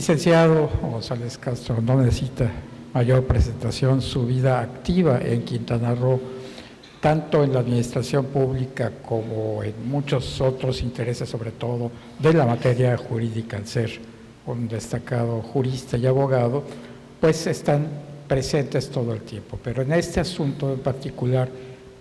licenciado González Castro no necesita mayor presentación. Su vida activa en Quintana Roo, tanto en la administración pública como en muchos otros intereses, sobre todo de la materia jurídica, al ser un destacado jurista y abogado, pues están presentes todo el tiempo. Pero en este asunto en particular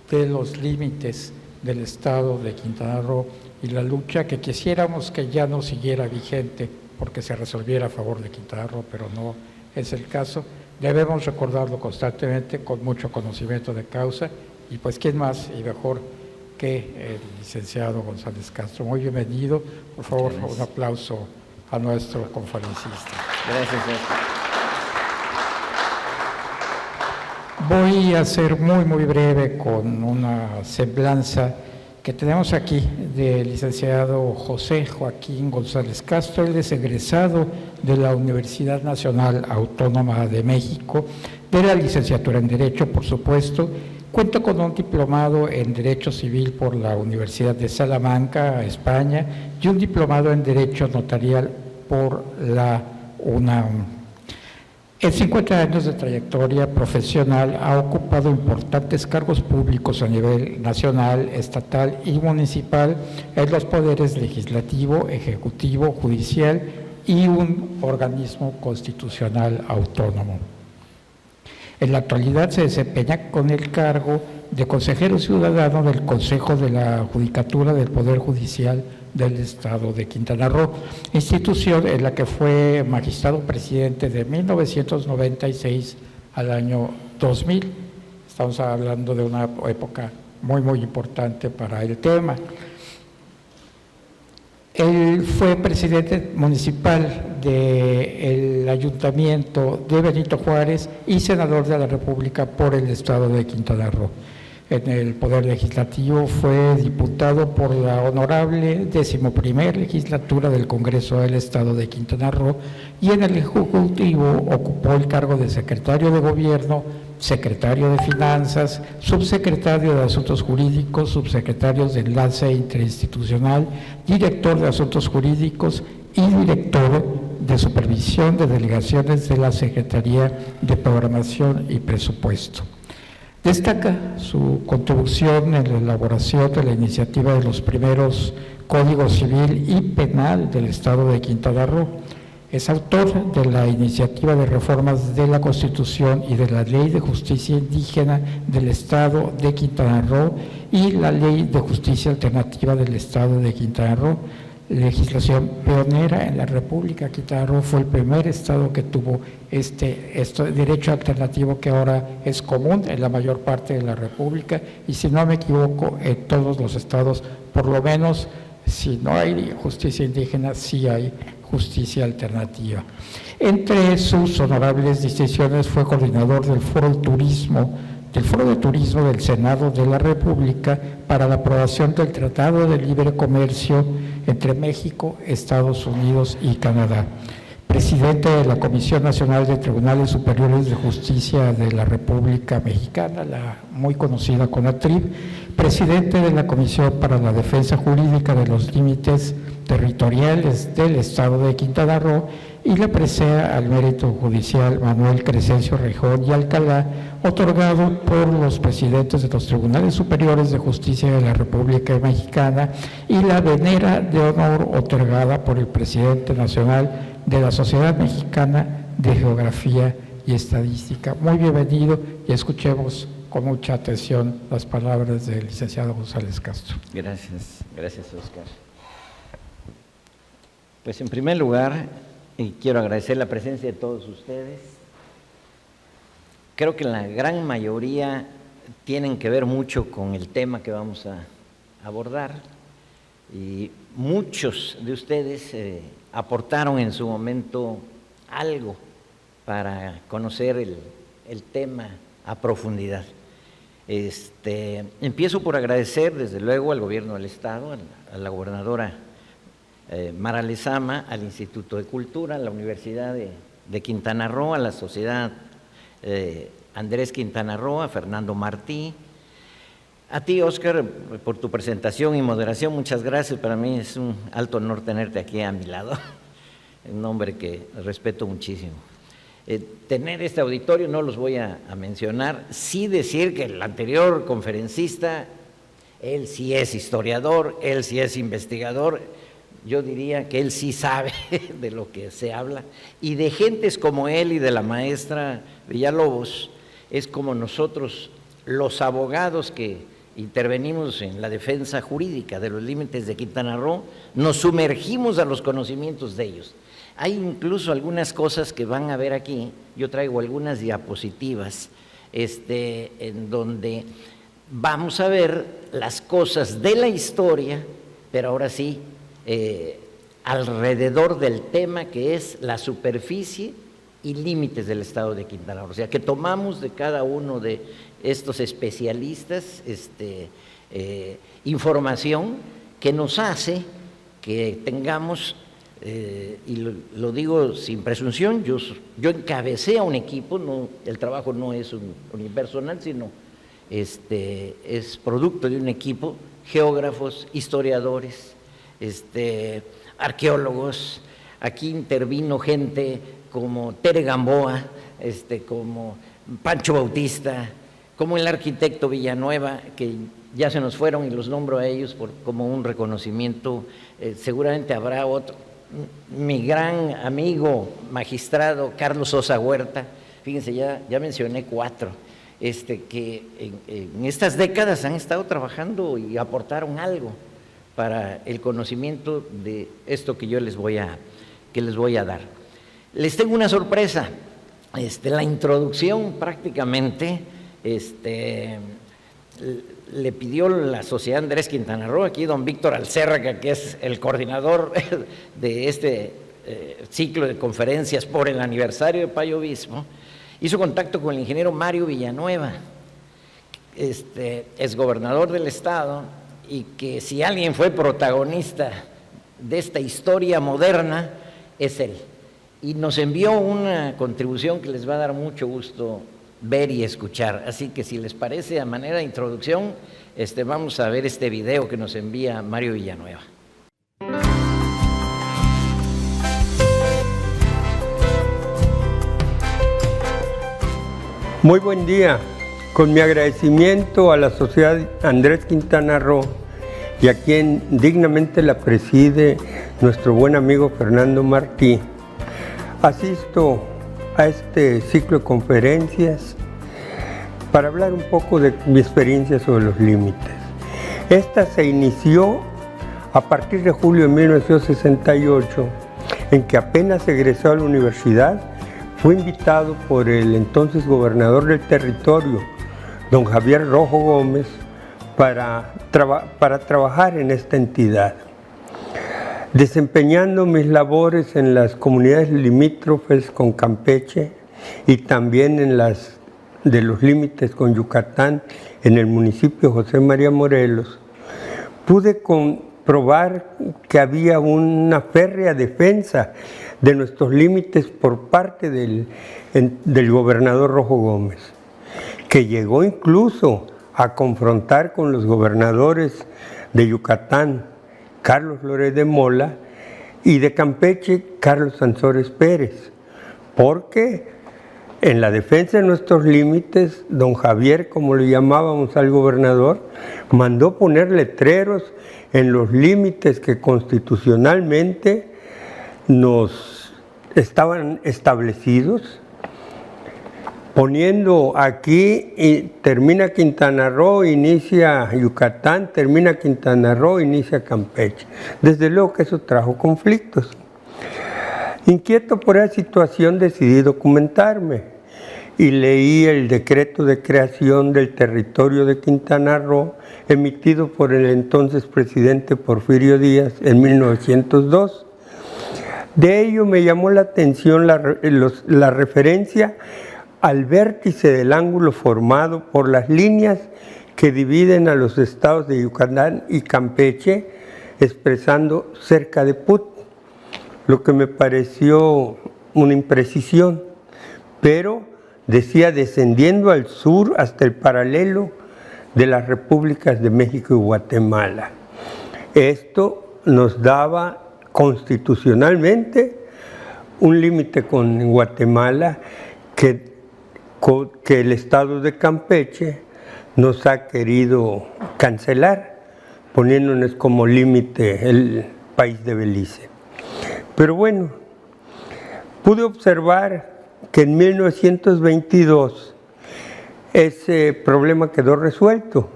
de los límites del Estado de Quintana Roo y la lucha que quisiéramos que ya no siguiera vigente porque se resolviera a favor de Quintana Roo, pero no es el caso, debemos recordarlo constantemente con mucho conocimiento de causa. Y pues, ¿quién más y mejor que el licenciado González Castro? Muy bienvenido. Por favor, un aplauso a nuestro conferencista. Gracias. Voy a ser muy breve con una semblanza que tenemos aquí del licenciado José Joaquín González Castro. Él es egresado de la Universidad Nacional Autónoma de México, de la licenciatura en Derecho, por supuesto. Cuenta con un diplomado en Derecho Civil por la Universidad de Salamanca, España, y un diplomado en Derecho Notarial por la UNAM. En 50 años de trayectoria profesional ha ocupado importantes cargos públicos a nivel nacional, estatal y municipal en los poderes legislativo, ejecutivo, judicial y un organismo constitucional autónomo. En la actualidad se desempeña con el cargo de consejero ciudadano del Consejo de la Judicatura del Poder Judicial del Estado de Quintana Roo, institución en la que fue magistrado presidente de 1996 al año 2000. Estamos hablando de una época muy importante para el tema. Él fue presidente municipal del Ayuntamiento de Benito Juárez y senador de la República por el Estado de Quintana Roo. En el Poder Legislativo fue diputado por la honorable 11ª legislatura del Congreso del Estado de Quintana Roo y en el Ejecutivo ocupó el cargo de secretario de Gobierno, secretario de Finanzas, subsecretario de Asuntos Jurídicos, subsecretario de Enlace Interinstitucional, director de Asuntos Jurídicos y director de Supervisión de Delegaciones de la Secretaría de Programación y Presupuesto. Destaca su contribución en la elaboración de la iniciativa de los primeros Códigos Civil y Penal del Estado de Quintana Roo. Es autor de la iniciativa de reformas de la Constitución y de la Ley de Justicia Indígena del Estado de Quintana Roo y la Ley de Justicia Alternativa del Estado de Quintana Roo, legislación pionera en la República. Quintana Roo fue el primer estado que tuvo este derecho alternativo que ahora es común en la mayor parte de la República y, si no me equivoco, en todos los estados, por lo menos, si no hay justicia indígena, sí hay justicia alternativa. Entre sus honorables distinciones fue coordinador del Foro de Turismo del Senado de la República para la aprobación del Tratado de Libre Comercio entre México, Estados Unidos y Canadá. Presidente de la Comisión Nacional de Tribunales Superiores de Justicia de la República Mexicana, la muy conocida CONATRIB, presidente de la Comisión para la Defensa Jurídica de los Límites Territoriales del Estado de Quintana Roo y la presea al mérito judicial Manuel Crescencio Rejón y Alcalá, otorgado por los presidentes de los Tribunales Superiores de Justicia de la República Mexicana, y la venera de honor otorgada por el presidente nacional de la Sociedad Mexicana de Geografía y Estadística. Muy bienvenido y escuchemos con mucha atención las palabras del licenciado González Castro. Gracias Oscar. Pues en primer lugar, quiero agradecer la presencia de todos ustedes. Creo que la gran mayoría tienen que ver mucho con el tema que vamos a abordar y muchos de ustedes aportaron en su momento algo para conocer el tema a profundidad. Empiezo por agradecer desde luego al gobierno del Estado, a la gobernadora Mara Lezama, al Instituto de Cultura, a la Universidad de Quintana Roo, a la Sociedad Andrés Quintana Roo, a Fernando Martí, a ti, Oscar, por tu presentación y moderación. Muchas gracias, para mí es un alto honor tenerte aquí a mi lado. un hombre que respeto muchísimo. Tener este auditorio, no los voy a mencionar, sí decir que el anterior conferencista, él sí es historiador, él sí es investigador, yo diría que él sí sabe de lo que se habla, y de gentes como él y de la maestra Villalobos, es como nosotros, los abogados que intervenimos en la defensa jurídica de los límites de Quintana Roo, nos sumergimos a los conocimientos de ellos. Hay incluso algunas cosas que van a ver aquí, yo traigo algunas diapositivas, en donde vamos a ver las cosas de la historia, pero ahora sí, alrededor del tema que es la superficie y límites del estado de Quintana Roo. O sea, que tomamos de cada uno de estos especialistas información que nos hace que tengamos, y lo digo sin presunción, yo encabecé a un equipo, no, el trabajo no es unipersonal, sino es producto de un equipo, geógrafos, historiadores, arqueólogos. Aquí intervino gente como Tere Gamboa, como Pancho Bautista, como el arquitecto Villanueva, que ya se nos fueron y los nombro a ellos como un reconocimiento. Seguramente habrá otro. Mi gran amigo magistrado Carlos Sosa Huerta, fíjense, ya mencioné 4, que en estas décadas han estado trabajando y aportaron algo para el conocimiento de esto que yo les voy a dar. Les tengo una sorpresa. La introducción prácticamente le pidió la Sociedad Andrés Quintana Roo, aquí don Víctor Alcérraga, que es el coordinador de este ciclo de conferencias por el aniversario de Payo Obispo, hizo contacto con el ingeniero Mario Villanueva, es gobernador del estado, y que si alguien fue protagonista de esta historia moderna, es él. Y nos envió una contribución que les va a dar mucho gusto ver y escuchar. Así que si les parece, a manera de introducción, vamos a ver este video que nos envía Mario Villanueva. Muy buen día. Con mi agradecimiento a la Sociedad Andrés Quintana Roo y a quien dignamente la preside nuestro buen amigo Fernando Martí, asisto a este ciclo de conferencias para hablar un poco de mi experiencia sobre los límites. Esta se inició a partir de julio de 1968, en que apenas egresó a la universidad, fue invitado por el entonces gobernador del territorio, don Javier Rojo Gómez, para trabajar en esta entidad. Desempeñando mis labores en las comunidades limítrofes con Campeche y también en las de los límites con Yucatán, en el municipio José María Morelos, pude comprobar que había una férrea defensa de nuestros límites por parte del gobernador Rojo Gómez, que llegó incluso a confrontar con los gobernadores de Yucatán, Carlos Loret de Mola, y de Campeche, Carlos Sansores Pérez, porque en la defensa de nuestros límites, don Javier, como le llamábamos al gobernador, mandó poner letreros en los límites que constitucionalmente nos estaban establecidos, poniendo aquí, y termina Quintana Roo, inicia Yucatán, termina Quintana Roo, inicia Campeche. Desde luego que eso trajo conflictos. Inquieto por esa situación, decidí documentarme y leí el decreto de creación del territorio de Quintana Roo, emitido por el entonces presidente Porfirio Díaz en 1902. De ello me llamó la atención la referencia al vértice del ángulo formado por las líneas que dividen a los estados de Yucatán y Campeche, expresando cerca de Put, lo que me pareció una imprecisión, pero decía descendiendo al sur hasta el paralelo de las repúblicas de México y Guatemala. Esto nos daba constitucionalmente un límite con Guatemala que el estado de Campeche nos ha querido cancelar, poniéndonos como límite el país de Belice. Pero bueno, pude observar que en 1922 ese problema quedó resuelto,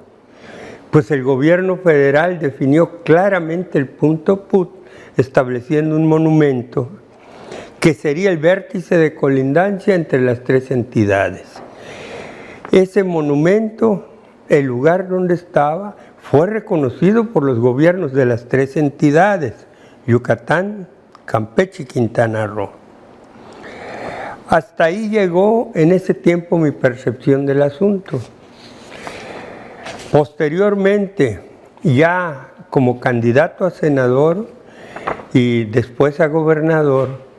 pues el gobierno federal definió claramente el punto PUT, estableciendo un monumento que sería el vértice de colindancia entre las tres entidades. Ese monumento, el lugar donde estaba, fue reconocido por los gobiernos de las tres entidades, Yucatán, Campeche y Quintana Roo. Hasta ahí llegó en ese tiempo mi percepción del asunto. Posteriormente, ya como candidato a senador y después a gobernador,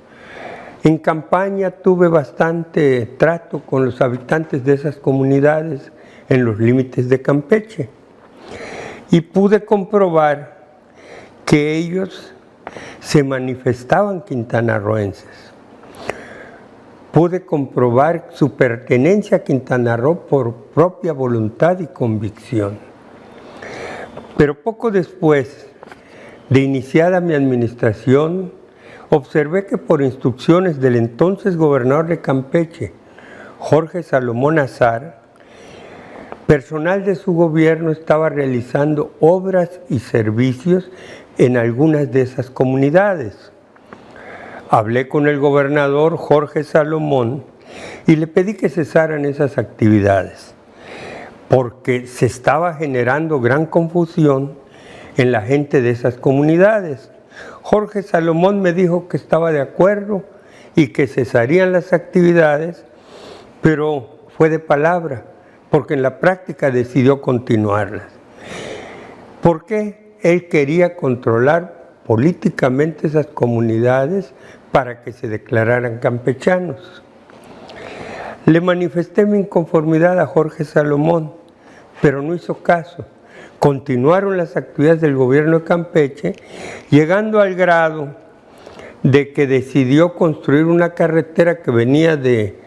en campaña tuve bastante trato con los habitantes de esas comunidades en los límites de Campeche y pude comprobar que ellos se manifestaban quintanarroenses. Pude comprobar su pertenencia a Quintana Roo por propia voluntad y convicción. Pero poco después de iniciada mi administración, observé que por instrucciones del entonces gobernador de Campeche, Jorge Salomón Azar, personal de su gobierno estaba realizando obras y servicios en algunas de esas comunidades. Hablé con el gobernador Jorge Salomón y le pedí que cesaran esas actividades, porque se estaba generando gran confusión en la gente de esas comunidades. Jorge Salomón me dijo que estaba de acuerdo y que cesarían las actividades, pero fue de palabra, porque en la práctica decidió continuarlas. ¿Por qué? Él quería controlar políticamente esas comunidades para que se declararan campechanos. Le manifesté mi inconformidad a Jorge Salomón, pero no hizo caso. Continuaron las actividades del gobierno de Campeche, llegando al grado de que decidió construir una carretera que venía de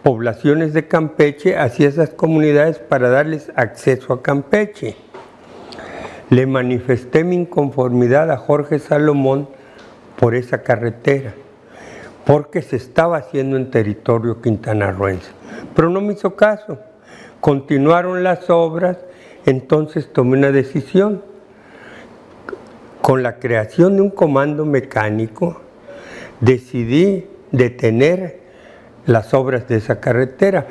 poblaciones de Campeche hacia esas comunidades para darles acceso a Campeche. Le manifesté mi inconformidad a Jorge Salomón por esa carretera, porque se estaba haciendo en territorio quintanarroense. Pero no me hizo caso. Continuaron las obras. Entonces tomé una decisión. Con la creación de un comando mecánico, decidí detener las obras de esa carretera.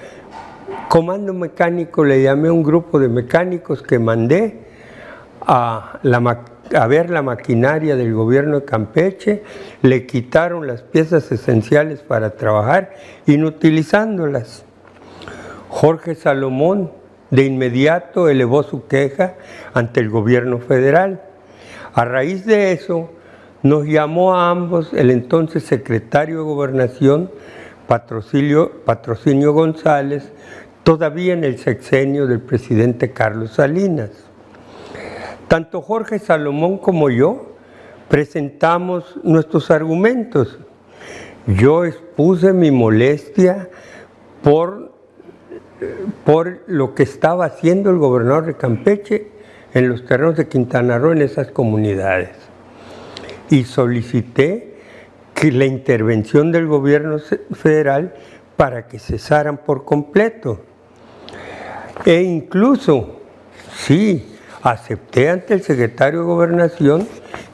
Comando mecánico le llamé a un grupo de mecánicos que mandé a ver la maquinaria del gobierno de Campeche, le quitaron las piezas esenciales para trabajar, inutilizándolas. Jorge Salomón de inmediato elevó su queja ante el gobierno federal. A raíz de eso, nos llamó a ambos el entonces secretario de Gobernación, Patrocinio González, todavía en el sexenio del presidente Carlos Salinas. Tanto Jorge Salomón como yo presentamos nuestros argumentos. Yo expuse mi molestia por lo que estaba haciendo el gobernador de Campeche en los terrenos de Quintana Roo, en esas comunidades. Y solicité que la intervención del gobierno federal para que cesaran por completo. E incluso, sí, acepté ante el secretario de Gobernación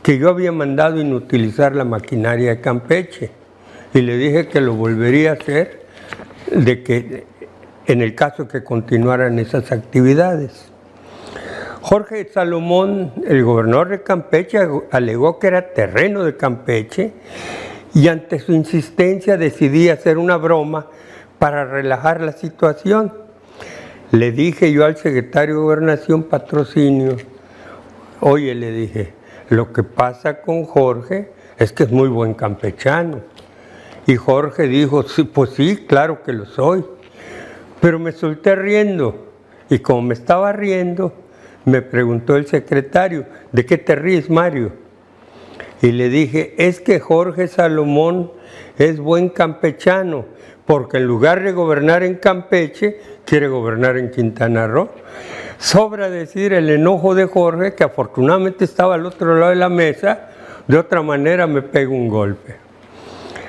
que yo había mandado inutilizar la maquinaria de Campeche y le dije que lo volvería a hacer en el caso que continuaran esas actividades. Jorge Salomón, el gobernador de Campeche, alegó que era terreno de Campeche y ante su insistencia decidí hacer una broma para relajar la situación. Le dije yo al secretario de Gobernación, Patrocinio, oye, le dije, lo que pasa con Jorge es que es muy buen campechano. Y Jorge dijo, sí, pues sí, claro que lo soy. Pero me solté riendo, y como me estaba riendo, me preguntó el secretario, ¿de qué te ríes, Mario? Y le dije, es que Jorge Salomón es buen campechano, porque en lugar de gobernar en Campeche, quiere gobernar en Quintana Roo. Sobra decir el enojo de Jorge, que afortunadamente estaba al otro lado de la mesa, de otra manera me pegó un golpe.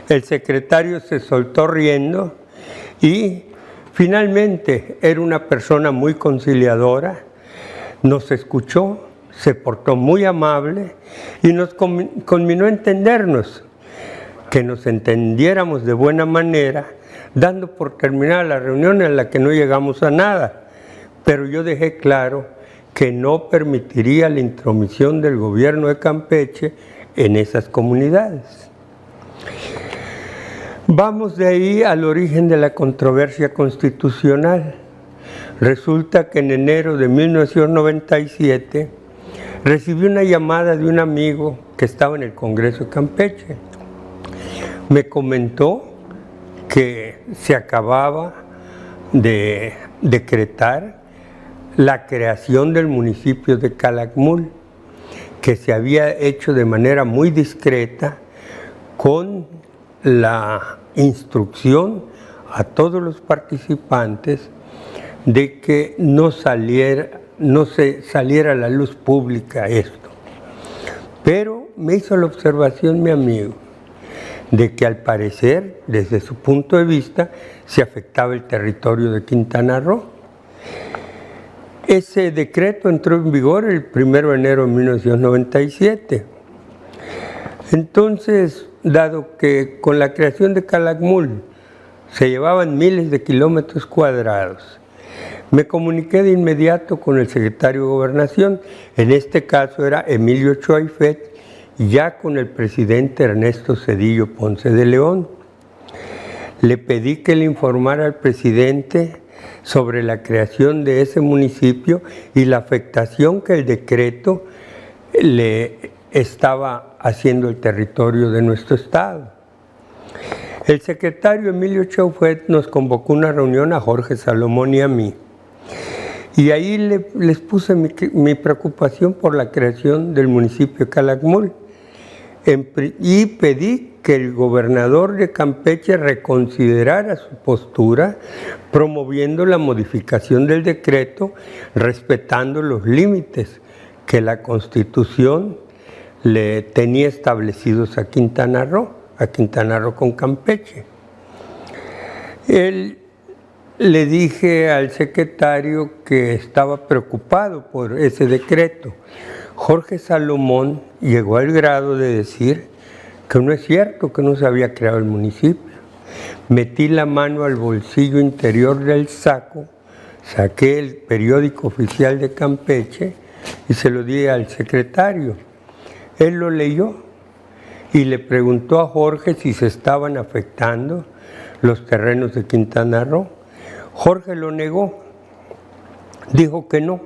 El secretario se soltó riendo y finalmente era una persona muy conciliadora, nos escuchó, se portó muy amable y nos conminó a entendernos, que nos entendiéramos de buena manera, dando por terminada la reunión en la que no llegamos a nada. Pero yo dejé claro que no permitiría la intromisión del gobierno de Campeche en esas comunidades. Vamos de ahí al origen de la controversia constitucional. Resulta que en enero de 1997 recibí una llamada de un amigo que estaba en el Congreso de Campeche. Me comentó que se acababa de decretar la creación del municipio de Calakmul, que se había hecho de manera muy discreta con la instrucción a todos los participantes de que no se saliera a la luz pública esto. Pero me hizo la observación mi amigo de que al parecer, desde su punto de vista, se afectaba el territorio de Quintana Roo. Ese decreto entró en vigor el 1 de enero de 1997. Entonces, dado que con la creación de Calakmul se llevaban miles de kilómetros cuadrados, me comuniqué de inmediato con el secretario de Gobernación, en este caso era Emilio Choaifet, ya con el presidente Ernesto Zedillo Ponce de León. Le pedí que le informara al presidente sobre la creación de ese municipio y la afectación que el decreto le estaba haciendo el territorio de nuestro estado. El secretario Emilio Choaifet nos convocó una reunión a Jorge Salomón y a mí. Y ahí les puse mi preocupación por la creación del municipio de Calakmul. Y pedí que el gobernador de Campeche reconsiderara su postura, promoviendo la modificación del decreto, respetando los límites que la Constitución le tenía establecidos a Quintana Roo con Campeche. Le dije al secretario que estaba preocupado por ese decreto. Jorge Salomón llegó al grado de decir que no es cierto que no se había creado el municipio. Metí la mano al bolsillo interior del saco, saqué el periódico oficial de Campeche y se lo di al secretario. Él lo leyó y le preguntó a Jorge si se estaban afectando los terrenos de Quintana Roo. Jorge lo negó, dijo que no,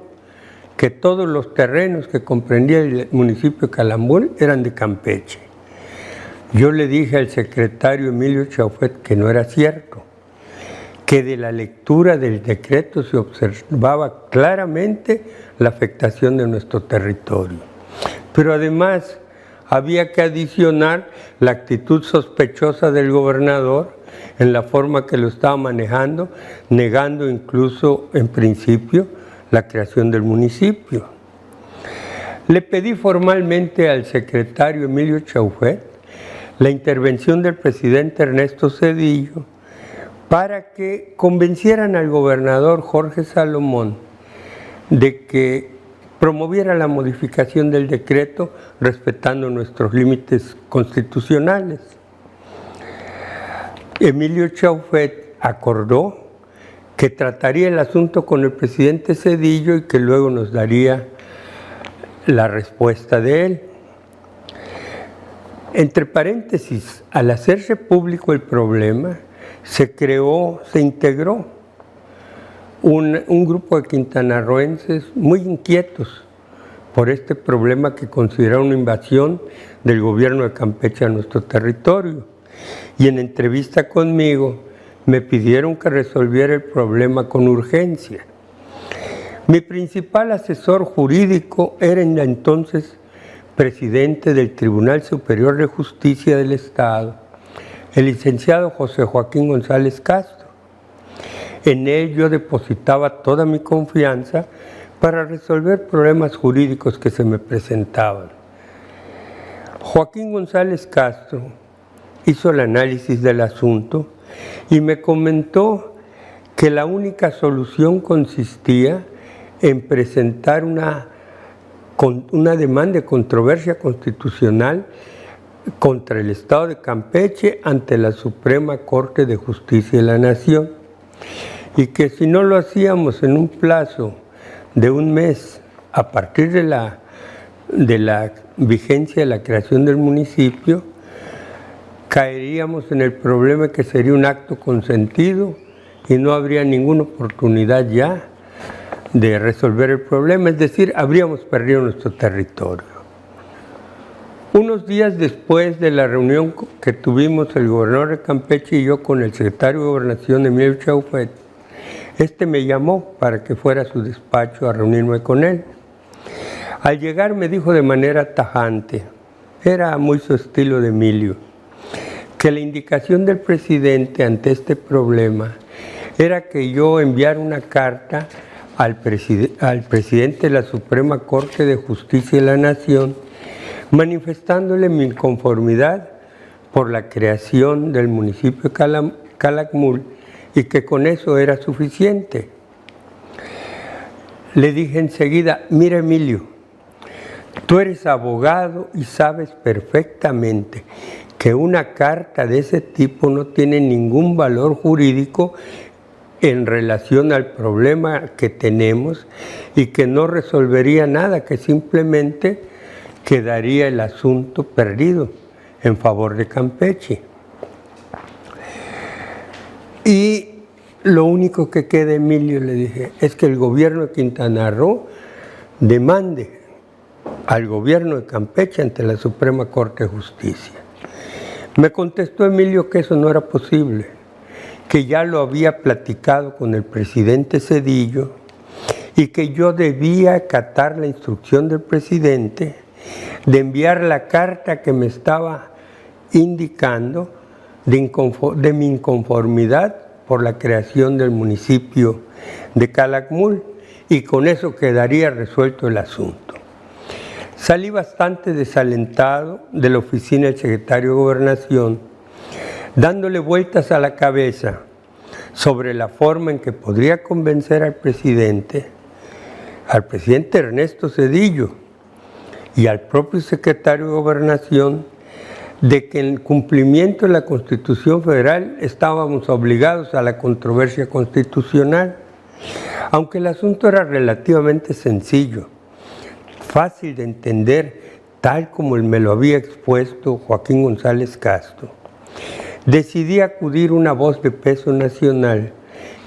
que todos los terrenos que comprendía el municipio de Calakmul eran de Campeche. Yo le dije al secretario Emilio Choaifet que no era cierto, que de la lectura del decreto se observaba claramente la afectación de nuestro territorio. Pero además había que adicionar la actitud sospechosa del gobernador en la forma que lo estaba manejando, negando incluso en principio la creación del municipio. Le pedí formalmente al secretario Emilio Choaifet la intervención del presidente Ernesto Zedillo para que convencieran al gobernador Jorge Salomón de que promoviera la modificación del decreto respetando nuestros límites constitucionales. Emilio Choaifet acordó que trataría el asunto con el presidente Zedillo y que luego nos daría la respuesta de él. Entre paréntesis, al hacerse público el problema, se integró un grupo de quintanarroenses muy inquietos por este problema que considera una invasión del gobierno de Campeche a nuestro territorio. Y en entrevista conmigo me pidieron que resolviera el problema con urgencia. Mi principal asesor jurídico era entonces presidente del Tribunal Superior de Justicia del Estado, el licenciado José Joaquín González Castro. En él yo depositaba toda mi confianza para resolver problemas jurídicos que se me presentaban. Joaquín González Castro hizo el análisis del asunto y me comentó que la única solución consistía en presentar una demanda de controversia constitucional contra el Estado de Campeche ante la Suprema Corte de Justicia de la Nación, y que si no lo hacíamos en un plazo de un mes a partir de la vigencia de la creación del municipio, caeríamos en el problema que sería un acto consentido y no habría ninguna oportunidad ya de resolver el problema, es decir, habríamos perdido nuestro territorio. Unos días después de la reunión que tuvimos el gobernador de Campeche y yo con el secretario de Gobernación, Emilio Chaufet, me llamó para que fuera a su despacho a reunirme con él. Al llegar me dijo de manera tajante, era muy su estilo de Emilio, que la indicación del presidente ante este problema era que yo enviara una carta al presidente de la Suprema Corte de Justicia de la Nación, manifestándole mi inconformidad por la creación del municipio de Calakmul y que con eso era suficiente. Le dije enseguida, mira Emilio, tú eres abogado y sabes perfectamente que una carta de ese tipo no tiene ningún valor jurídico en relación al problema que tenemos y que no resolvería nada, que simplemente quedaría el asunto perdido en favor de Campeche. Y lo único que queda, Emilio, le dije, es que el gobierno de Quintana Roo demande al gobierno de Campeche ante la Suprema Corte de Justicia. Me contestó Emilio que eso no era posible, que ya lo había platicado con el presidente Zedillo y que yo debía acatar la instrucción del presidente de enviar la carta que me estaba indicando de mi inconformidad por la creación del municipio de Calakmul, y con eso quedaría resuelto el asunto. Salí bastante desalentado de la oficina del secretario de Gobernación, dándole vueltas a la cabeza sobre la forma en que podría convencer al presidente Ernesto Zedillo y al propio secretario de Gobernación de que en cumplimiento de la Constitución Federal estábamos obligados a la controversia constitucional, aunque el asunto era relativamente sencillo, fácil de entender, tal como me lo había expuesto Joaquín González Castro. Decidí acudir a una voz de peso nacional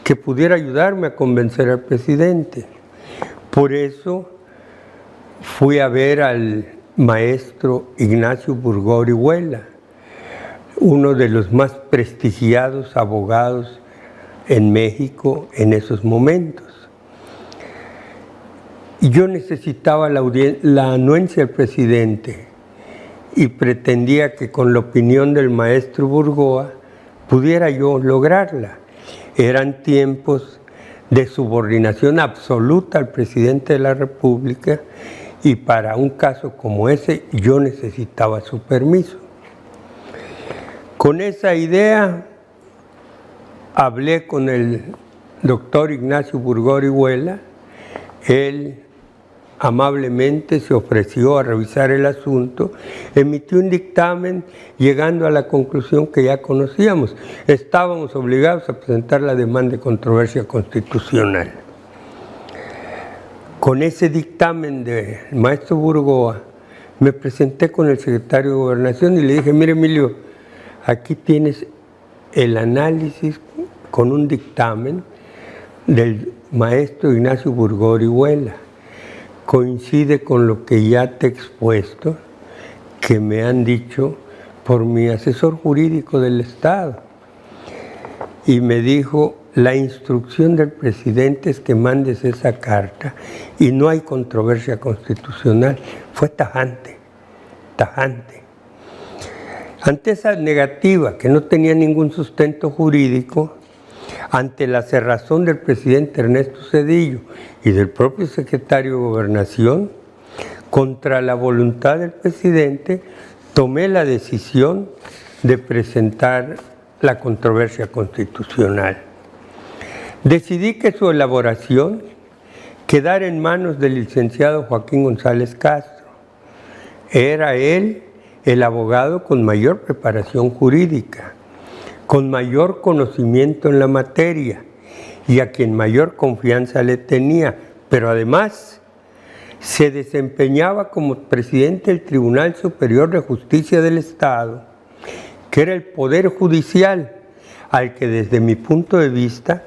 que pudiera ayudarme a convencer al presidente. Por eso fui a ver al maestro Ignacio Burgó Orihuela, uno de los más prestigiados abogados en México en esos momentos. Y yo necesitaba la anuencia del presidente y pretendía que con la opinión del maestro Burgoa pudiera yo lograrla. Eran tiempos de subordinación absoluta al presidente de la República y para un caso como ese yo necesitaba su permiso. Con esa idea hablé con el doctor Ignacio Burgó Orihuela. Él amablemente se ofreció a revisar el asunto, emitió un dictamen llegando a la conclusión que ya conocíamos. Estábamos obligados a presentar la demanda de controversia constitucional. Con ese dictamen del maestro Burgoa, me presenté con el secretario de Gobernación y le dije, mire Emilio, aquí tienes el análisis con un dictamen del maestro Ignacio Burgó Orihuela. Coincide con lo que ya te he expuesto, que me han dicho por mi asesor jurídico del Estado. Y me dijo, la instrucción del presidente es que mandes esa carta y no hay controversia constitucional. Fue tajante. tajante. Ante esa negativa, que no tenía ningún sustento jurídico, ante la cerrazón del presidente Ernesto Zedillo y del propio secretario de Gobernación, contra la voluntad del presidente, tomé la decisión de presentar la controversia constitucional. Decidí que su elaboración quedara en manos del licenciado Joaquín González Castro. Era él el abogado con mayor preparación jurídica, con mayor conocimiento en la materia y a quien mayor confianza le tenía, pero además se desempeñaba como presidente del Tribunal Superior de Justicia del Estado, que era el poder judicial al que desde mi punto de vista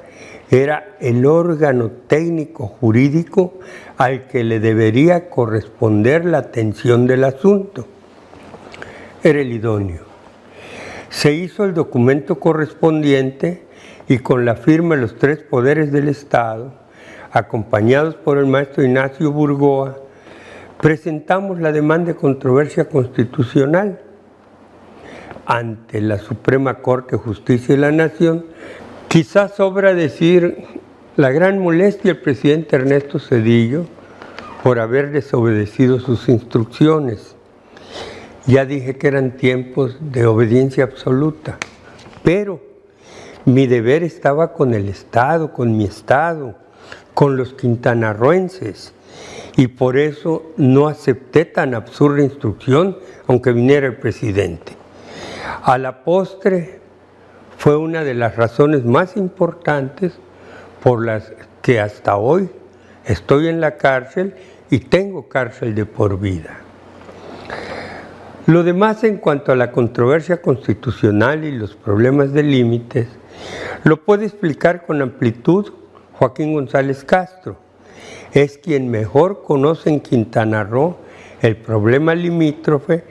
era el órgano técnico jurídico al que le debería corresponder la atención del asunto. Era el idóneo. Se hizo el documento correspondiente y con la firma de los 3 poderes del Estado, acompañados por el maestro Ignacio Burgoa, presentamos la demanda de controversia constitucional ante la Suprema Corte de Justicia de la Nación. Quizás sobra decir la gran molestia del presidente Ernesto Zedillo por haber desobedecido sus instrucciones. Ya dije que eran tiempos de obediencia absoluta, pero mi deber estaba con el Estado, con mi Estado, con los quintanarroenses, y por eso no acepté tan absurda instrucción, aunque viniera el presidente. A la postre, fue una de las razones más importantes por las que hasta hoy estoy en la cárcel y tengo cárcel de por vida. Lo demás en cuanto a la controversia constitucional y los problemas de límites, lo puede explicar con amplitud Joaquín González Castro. Es quien mejor conoce en Quintana Roo el problema limítrofe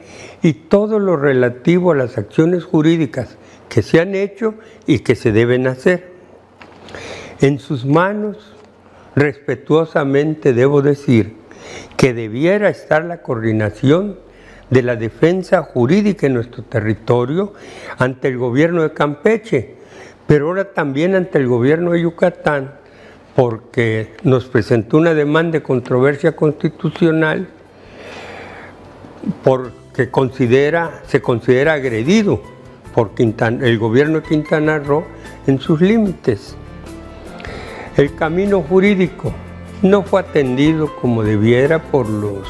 y todo lo relativo a las acciones jurídicas que se han hecho y que se deben hacer. En sus manos, respetuosamente debo decir, que debiera estar la coordinación de la defensa jurídica en nuestro territorio ante el gobierno de Campeche, pero ahora también ante el gobierno de Yucatán, porque nos presentó una demanda de controversia constitucional porque se considera agredido por el gobierno de Quintana Roo en sus límites. El camino jurídico no fue atendido como debiera por los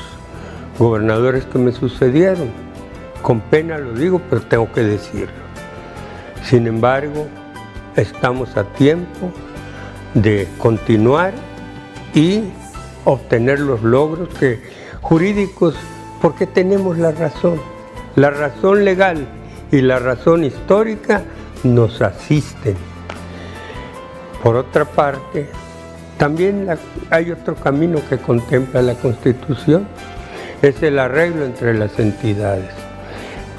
gobernadores que me sucedieron. Con pena lo digo, pero tengo que decirlo. Sin embargo, estamos a tiempo de continuar y obtener los logros jurídicos, porque tenemos la razón legal y la razón histórica nos asisten. Por otra parte, también hay otro camino que contempla la Constitución, es el arreglo entre las entidades,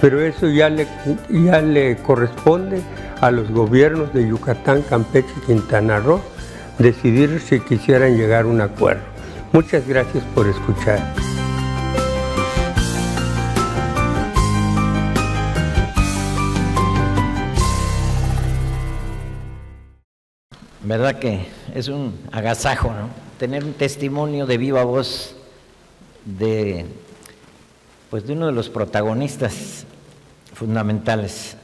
pero eso ya le corresponde a los gobiernos de Yucatán, Campeche y Quintana Roo decidir si quisieran llegar a un acuerdo. Muchas gracias por escuchar. ¿Verdad que es un agasajo, ¿no? Tener un testimonio de viva voz de uno de los protagonistas fundamentales.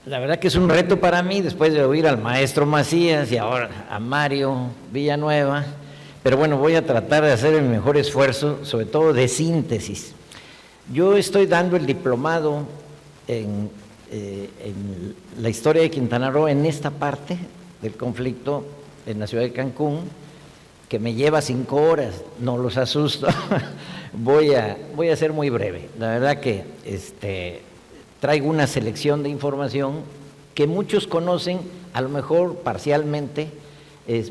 La verdad que es un reto para mí, después de oír al maestro Macías y ahora a Mario Villanueva, pero bueno, voy a tratar de hacer el mejor esfuerzo, sobre todo de síntesis. Yo estoy dando el diplomado en la historia de Quintana Roo en esta parte del conflicto en la ciudad de Cancún, que me lleva 5 horas, no los asusto. Voy a ser muy breve. La verdad que traigo una selección de información que muchos conocen, a lo mejor parcialmente,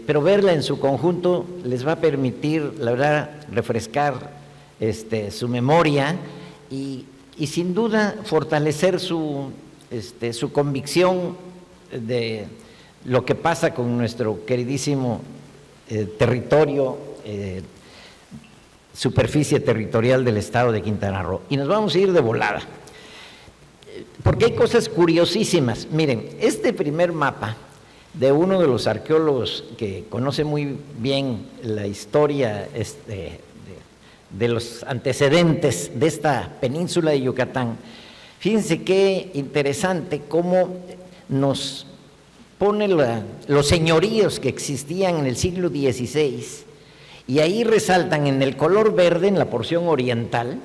pero verla en su conjunto les va a permitir, la verdad, refrescar su memoria y sin duda fortalecer su convicción de lo que pasa con nuestro queridísimo territorio superficie territorial del estado de Quintana Roo. Y nos vamos a ir de volada, porque hay cosas curiosísimas. Miren, este primer mapa de uno de los arqueólogos que conoce muy bien la historia de los antecedentes de esta península de Yucatán, fíjense qué interesante cómo nos pone los señoríos que existían en el siglo XVI, y ahí resaltan en el color verde, en la porción oriental,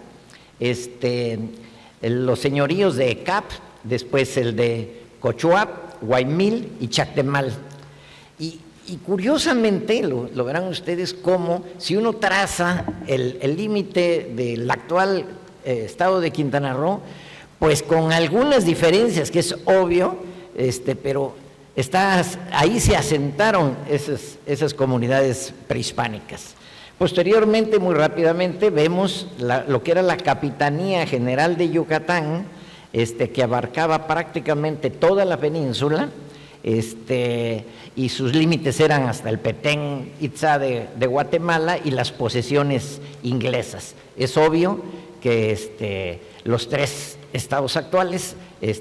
los señoríos de Ecap, después el de Cochuap, Guaymil y Chactemal. Y curiosamente, lo verán ustedes, como si uno traza el límite del actual estado de Quintana Roo, pues con algunas diferencias, que es obvio, pero ahí se asentaron esas comunidades prehispánicas. Posteriormente, muy rápidamente, vemos lo que era la Capitanía General de Yucatán, que abarcaba prácticamente toda la península, y sus límites eran hasta el Petén Itzá de Guatemala y las posesiones inglesas. Es obvio que los tres estados actuales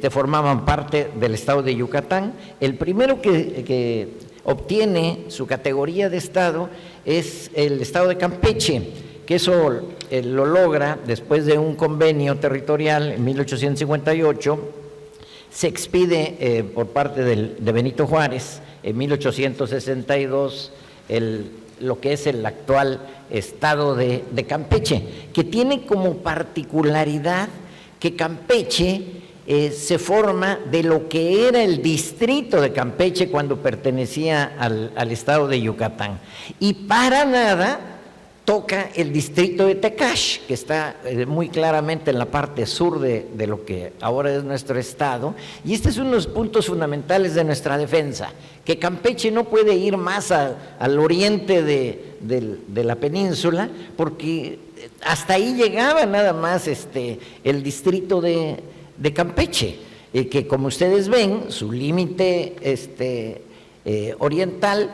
formaban parte del estado de Yucatán. El primero que obtiene su categoría de estado es el estado de Campeche, que eso lo logra después de un convenio territorial en 1858. Se expide por parte de Benito Juárez en 1862 lo que es el actual estado de Campeche, que tiene como particularidad que Campeche se forma de lo que era el distrito de Campeche cuando pertenecía al estado de Yucatán, y para nada toca el distrito de Tecash, que está muy claramente en la parte sur de lo que ahora es nuestro estado. Y este es uno de los puntos fundamentales de nuestra defensa, que Campeche no puede ir más al oriente de la península, porque hasta ahí llegaba nada más el distrito de Campeche, que como ustedes ven, su límite oriental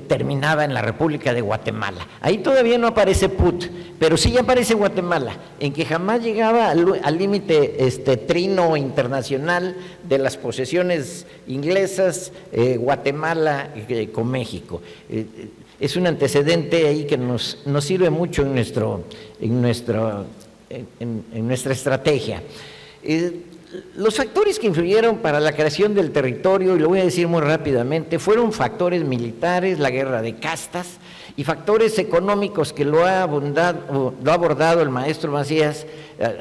terminaba en la República de Guatemala. Ahí todavía no aparece Put, pero sí aparece Guatemala, en que jamás llegaba al límite trino internacional de las posesiones inglesas, Guatemala con México. Es un antecedente ahí que nos sirve mucho en nuestra estrategia. Los factores que influyeron para la creación del territorio, y lo voy a decir muy rápidamente, fueron factores militares, la guerra de castas, y factores económicos que lo ha abordado el maestro Macías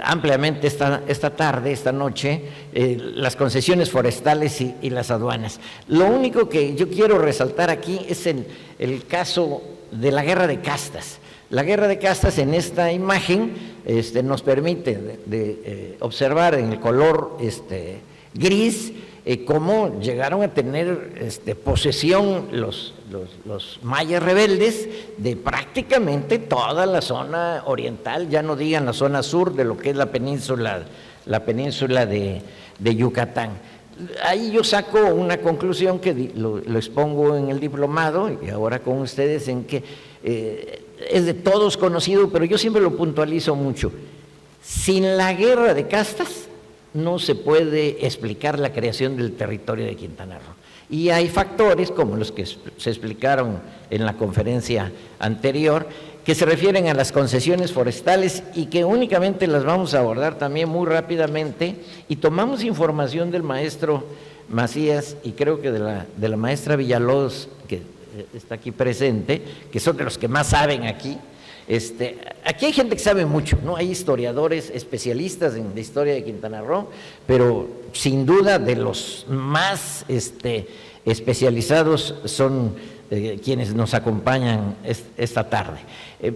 ampliamente esta noche, las concesiones forestales y las aduanas. Lo único que yo quiero resaltar aquí es el caso de la guerra de castas. La guerra de castas en esta imagen nos permite observar en el color gris cómo llegaron a tener posesión los mayas rebeldes de prácticamente toda la zona oriental, ya no digan la zona sur de lo que es la península de Yucatán. Ahí yo saco una conclusión que lo expongo en el diplomado y ahora con ustedes, en que es de todos conocido, pero yo siempre lo puntualizo mucho. Sin la guerra de castas no se puede explicar la creación del territorio de Quintana Roo. Y hay factores como los que se explicaron en la conferencia anterior, que se refieren a las concesiones forestales y que únicamente las vamos a abordar también muy rápidamente, y tomamos información del maestro Macías y creo que de la maestra Villalobos, que está aquí presente, que son de los que más saben aquí. Aquí hay gente que sabe mucho, ¿no? Hay historiadores especialistas en la historia de Quintana Roo, pero sin duda de los más especializados son quienes nos acompañan esta tarde.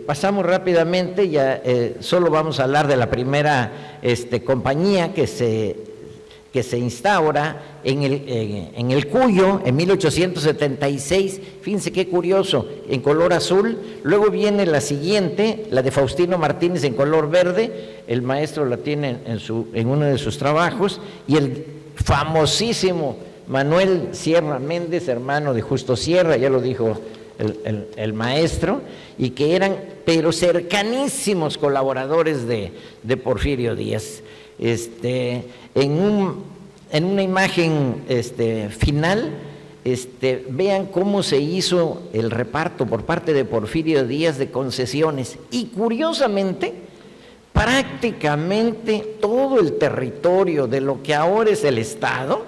Pasamos rápidamente, ya solo vamos a hablar de la primera compañía que se instaura en el Cuyo en 1876. Fíjense qué curioso, en color azul. Luego viene la siguiente, la de Faustino Martínez, en color verde. El maestro la tiene en uno de sus trabajos. Y el famosísimo Manuel Sierra Méndez, hermano de Justo Sierra, ya lo dijo el maestro, y que eran, pero cercanísimos colaboradores de Porfirio Díaz. En una imagen final, vean cómo se hizo el reparto por parte de Porfirio Díaz de concesiones, y curiosamente, prácticamente todo el territorio de lo que ahora es el Estado,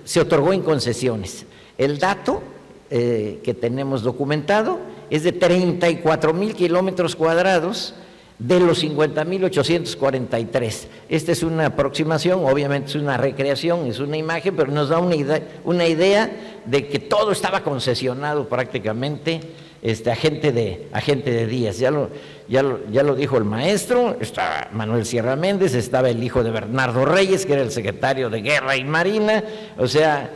se otorgó en concesiones. El dato que tenemos documentado es de 34,000 kilómetros cuadrados de los 50,843. Esta es una aproximación, obviamente es una recreación, es una imagen, pero nos da una idea de que todo estaba concesionado prácticamente a gente de Díaz. Ya lo dijo el maestro, estaba Manuel Sierra Méndez, estaba el hijo de Bernardo Reyes, que era el secretario de Guerra y Marina, o sea,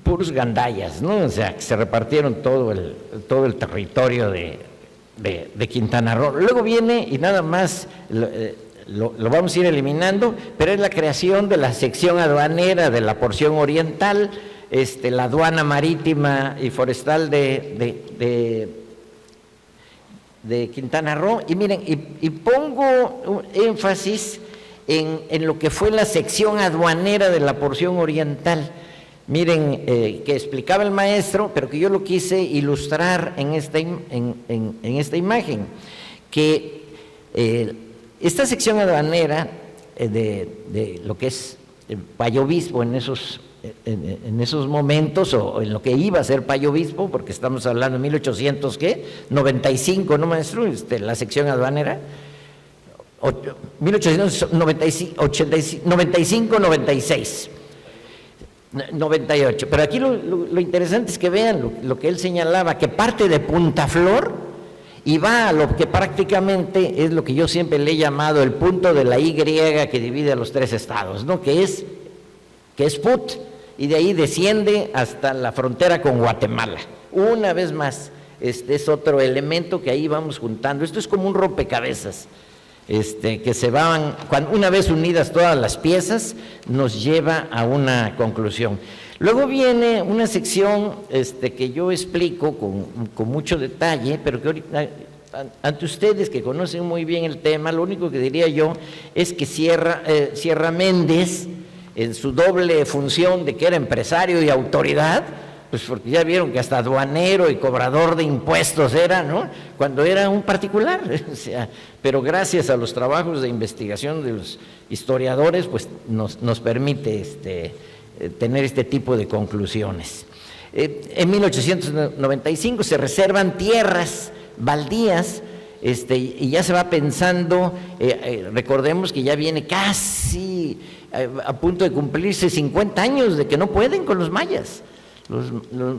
puros gandallas, ¿no? O sea, que se repartieron todo el territorio de Quintana Roo. Luego viene, y nada más lo vamos a ir eliminando, pero es la creación de la sección aduanera de la porción oriental, la aduana marítima y forestal de Quintana Roo. Y miren, y pongo énfasis en lo que fue la sección aduanera de la porción oriental. Miren, que explicaba el maestro, pero que yo lo quise ilustrar en esta imagen, que esta sección aduanera de lo que es Payo Obispo en esos momentos, o en lo que iba a ser Payo Obispo, porque estamos hablando de 1895, ¿no, maestro? La sección aduanera, 1895-96. 98, pero aquí lo interesante es que vean lo que él señalaba, que parte de Punta Flor y va a lo que prácticamente es lo que yo siempre le he llamado el punto de la Y que divide a los tres estados, ¿no? que es Put, y de ahí desciende hasta la frontera con Guatemala. Una vez más, es otro elemento que ahí vamos juntando. Esto es como un rompecabezas, que se van, una vez unidas todas las piezas, nos lleva a una conclusión. Luego viene una sección que yo explico con mucho detalle, pero que ahorita, ante ustedes que conocen muy bien el tema, lo único que diría yo es que Sierra Méndez, en su doble función de que era empresario y autoridad, pues porque ya vieron que hasta aduanero y cobrador de impuestos era, ¿no? Cuando era un particular, o sea, pero gracias a los trabajos de investigación de los historiadores, pues nos permite tener este tipo de conclusiones. En 1895 se reservan tierras baldías, y ya se va pensando, recordemos que ya viene casi a punto de cumplirse 50 años de que no pueden con los mayas.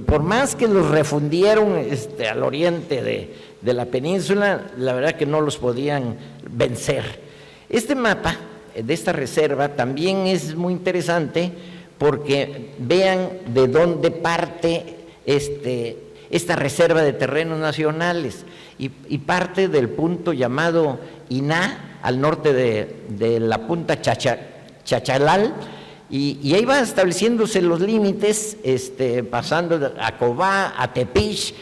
Por más que los refundieron al oriente de la península, la verdad que no los podían vencer. Este mapa de esta reserva también es muy interesante porque vean de dónde parte esta reserva de terrenos nacionales, y parte del punto llamado Iná, al norte de la punta Chachalal, y ahí van estableciéndose los límites, pasando a Cobá, a Tepic.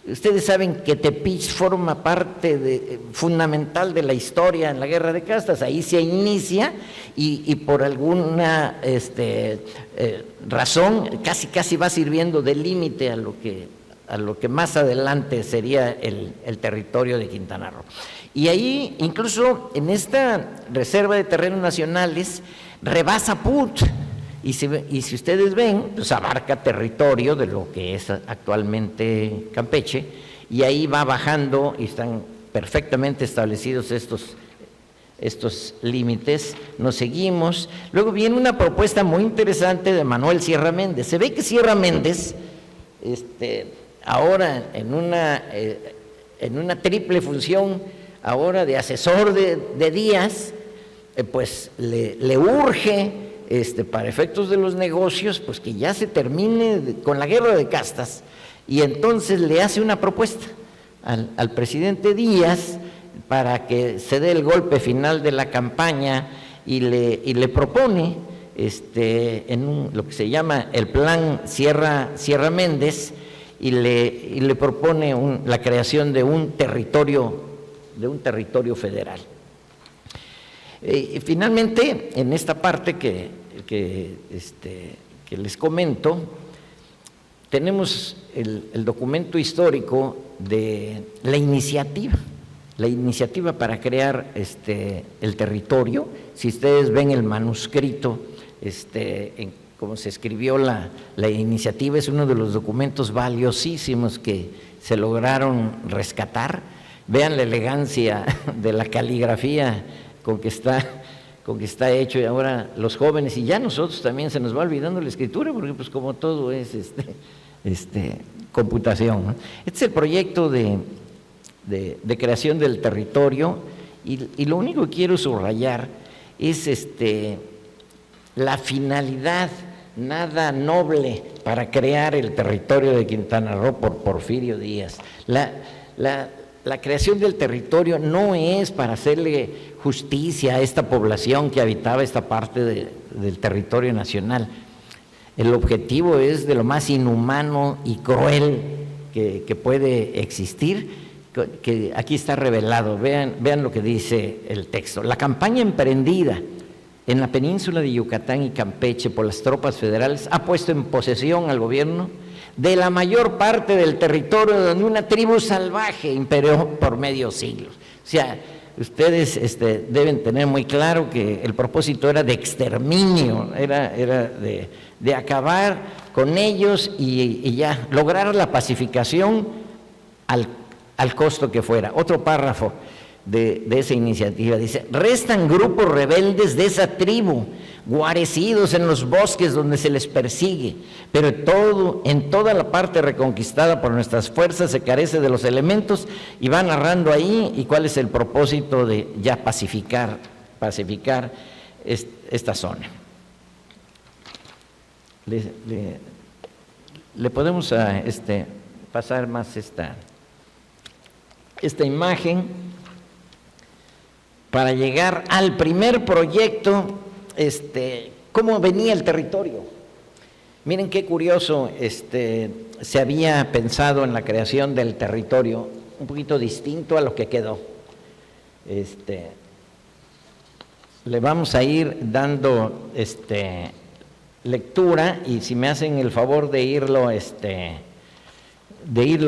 Ustedes saben que Tepic forma parte fundamental de la historia en la Guerra de Castas. Ahí se inicia y por alguna razón casi va sirviendo de límite a lo que más adelante sería el territorio de Quintana Roo. Y ahí, incluso en esta reserva de terrenos nacionales, rebasa Put, y si ustedes ven, pues abarca territorio de lo que es actualmente Campeche, y ahí va bajando y están perfectamente establecidos estos límites. Nos seguimos. Luego viene una propuesta muy interesante de Manuel Sierra Méndez. Se ve que Sierra Méndez, ahora en una triple función, ahora de asesor de Díaz, pues le urge, para efectos de los negocios, pues que ya se termine con la Guerra de Castas, y entonces le hace una propuesta al presidente Díaz para que se dé el golpe final de la campaña, y le propone en lo que se llama el Plan Sierra Méndez, y le propone la creación de un territorio federal. Finalmente, en esta parte que les comento, tenemos el documento histórico de la iniciativa para crear el territorio. Si ustedes ven el manuscrito, como se escribió la iniciativa, es uno de los documentos valiosísimos que se lograron rescatar. Vean la elegancia de la caligrafía con que está hecho, y ahora los jóvenes, y ya nosotros también se nos va olvidando la escritura, porque pues como todo es computación, ¿no? Este es el proyecto de creación del territorio, y lo único que quiero subrayar es la finalidad nada noble para crear el territorio de Quintana Roo por Porfirio Díaz. La creación del territorio no es para hacerle justicia a esta población que habitaba esta parte del territorio nacional. El objetivo es de lo más inhumano y cruel que puede existir, que aquí está revelado. Vean lo que dice el texto. La campaña emprendida en la península de Yucatán y Campeche por las tropas federales ha puesto en posesión al gobierno de la mayor parte del territorio donde una tribu salvaje imperó por medio siglo. O sea, ustedes deben tener muy claro que el propósito era de exterminio, era de acabar con ellos y ya lograr la pacificación al costo que fuera. Otro párrafo de esa iniciativa dice: restan grupos rebeldes de esa tribu guarecidos en los bosques donde se les persigue, pero en toda la parte reconquistada por nuestras fuerzas se carece de los elementos, y va narrando ahí y cuál es el propósito de ya pacificar esta zona. Le podemos pasar más esta imagen para llegar al primer proyecto. ¿Cómo venía el territorio? Miren qué curioso, se había pensado en la creación del territorio un poquito distinto a lo que quedó. Le vamos a ir dando lectura, y si me hacen el favor de irlo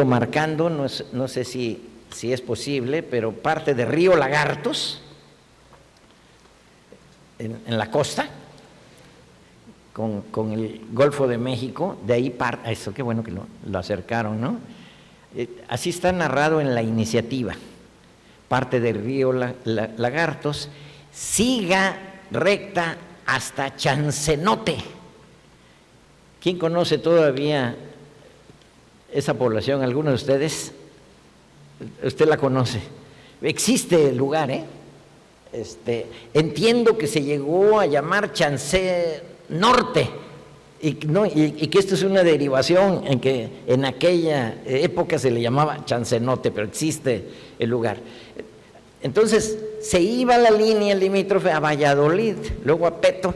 marcando, no sé si es posible, pero parte de Río Lagartos, en la costa, con el Golfo de México, de ahí parte, eso qué bueno que lo acercaron, ¿no? Así está narrado en la iniciativa. Parte del Río Lagartos, siga recta hasta Chancenote. ¿Quién conoce todavía esa población? ¿Alguno de ustedes? Usted la conoce. Existe el lugar, ¿eh? Entiendo que se llegó a llamar Chancé Norte, y que esto es una derivación en que en aquella época se le llamaba Chancenote, pero existe el lugar. Entonces se iba la línea limítrofe a Valladolid, luego a Peto,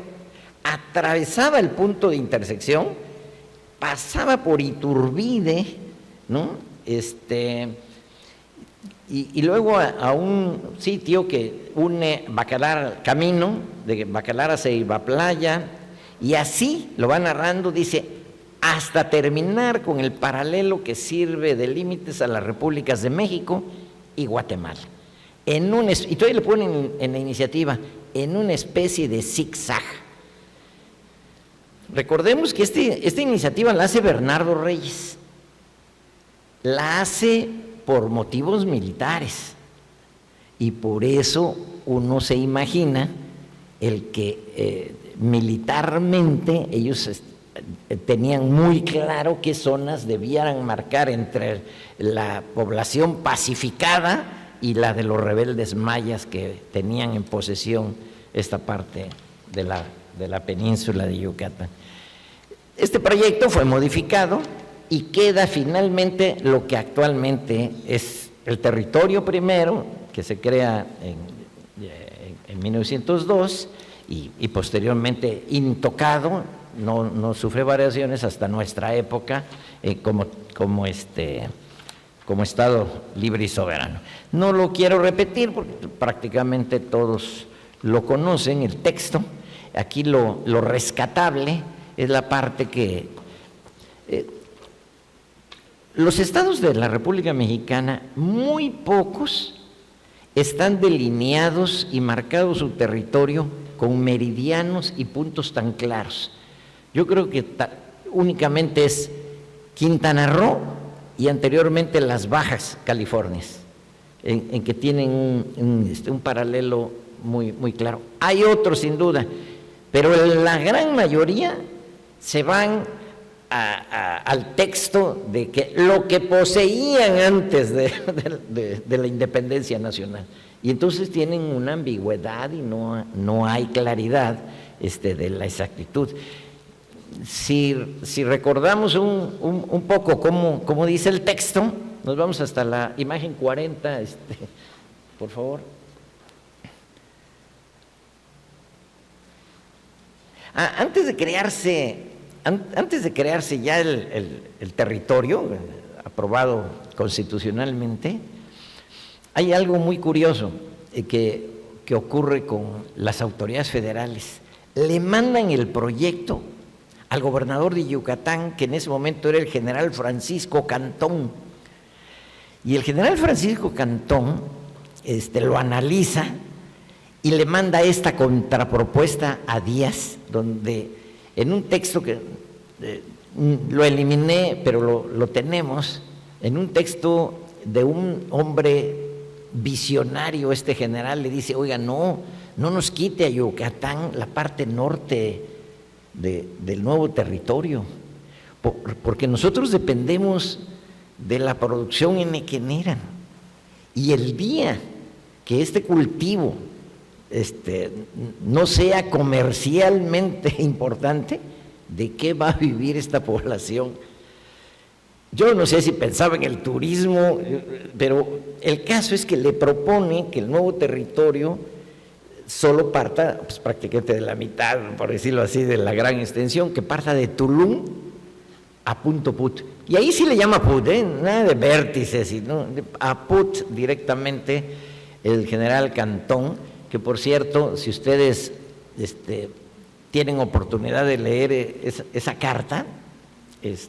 atravesaba el punto de intersección, pasaba por Iturbide, ¿no? Y luego a un sitio que une Bacalar, camino de Bacalar a Ceiba Playa, y así lo va narrando, dice, hasta terminar con el paralelo que sirve de límites a las repúblicas de México y Guatemala. Y todavía le ponen en la iniciativa, en una especie de zigzag. Recordemos que esta iniciativa la hace Bernardo Reyes, la hace por motivos militares, y por eso uno se imagina el que militarmente ellos tenían muy claro qué zonas debían marcar entre la población pacificada y la de los rebeldes mayas que tenían en posesión esta parte de la península de Yucatán. Este proyecto fue modificado y queda finalmente lo que actualmente es el territorio primero, que se crea en 1902, y posteriormente intocado, no sufre variaciones hasta nuestra época como Estado libre y soberano. No lo quiero repetir porque prácticamente todos lo conocen, el texto. Aquí lo rescatable es la parte que los estados de la República Mexicana, muy pocos, están delineados y marcados su territorio con meridianos y puntos tan claros. Yo creo que únicamente es Quintana Roo y anteriormente las Bajas Californias, en que tienen un paralelo muy claro. Hay otros sin duda, pero la gran mayoría se van al texto de que lo que poseían antes de la independencia nacional. Y entonces tienen una ambigüedad y no hay claridad de la exactitud. Si recordamos un poco cómo dice el texto, nos vamos hasta la imagen 40, por favor. Antes de crearse ya el territorio aprobado constitucionalmente, hay algo muy curioso que ocurre con las autoridades federales. Le mandan el proyecto al gobernador de Yucatán, que en ese momento era el general Francisco Cantón. Y el general Francisco Cantón lo analiza y le manda esta contrapropuesta a Díaz, donde en un texto que lo eliminé, pero lo tenemos, en un texto de un hombre visionario, general le dice: oiga, no nos quite a Yucatán la parte norte del nuevo territorio, porque nosotros dependemos de la producción enequenera, y el día que este cultivo no sea comercialmente importante, ¿de qué va a vivir esta población? Yo no sé si pensaba en el turismo, pero el caso es que le propone que el nuevo territorio solo parta, pues, prácticamente de la mitad, por decirlo así, de la gran extensión, que parta de Tulum a Punto Put. Y ahí sí le llama Put, nada de vértices, sino a Put directamente, el general Cantón, que por cierto, si ustedes tienen oportunidad de leer esa carta, es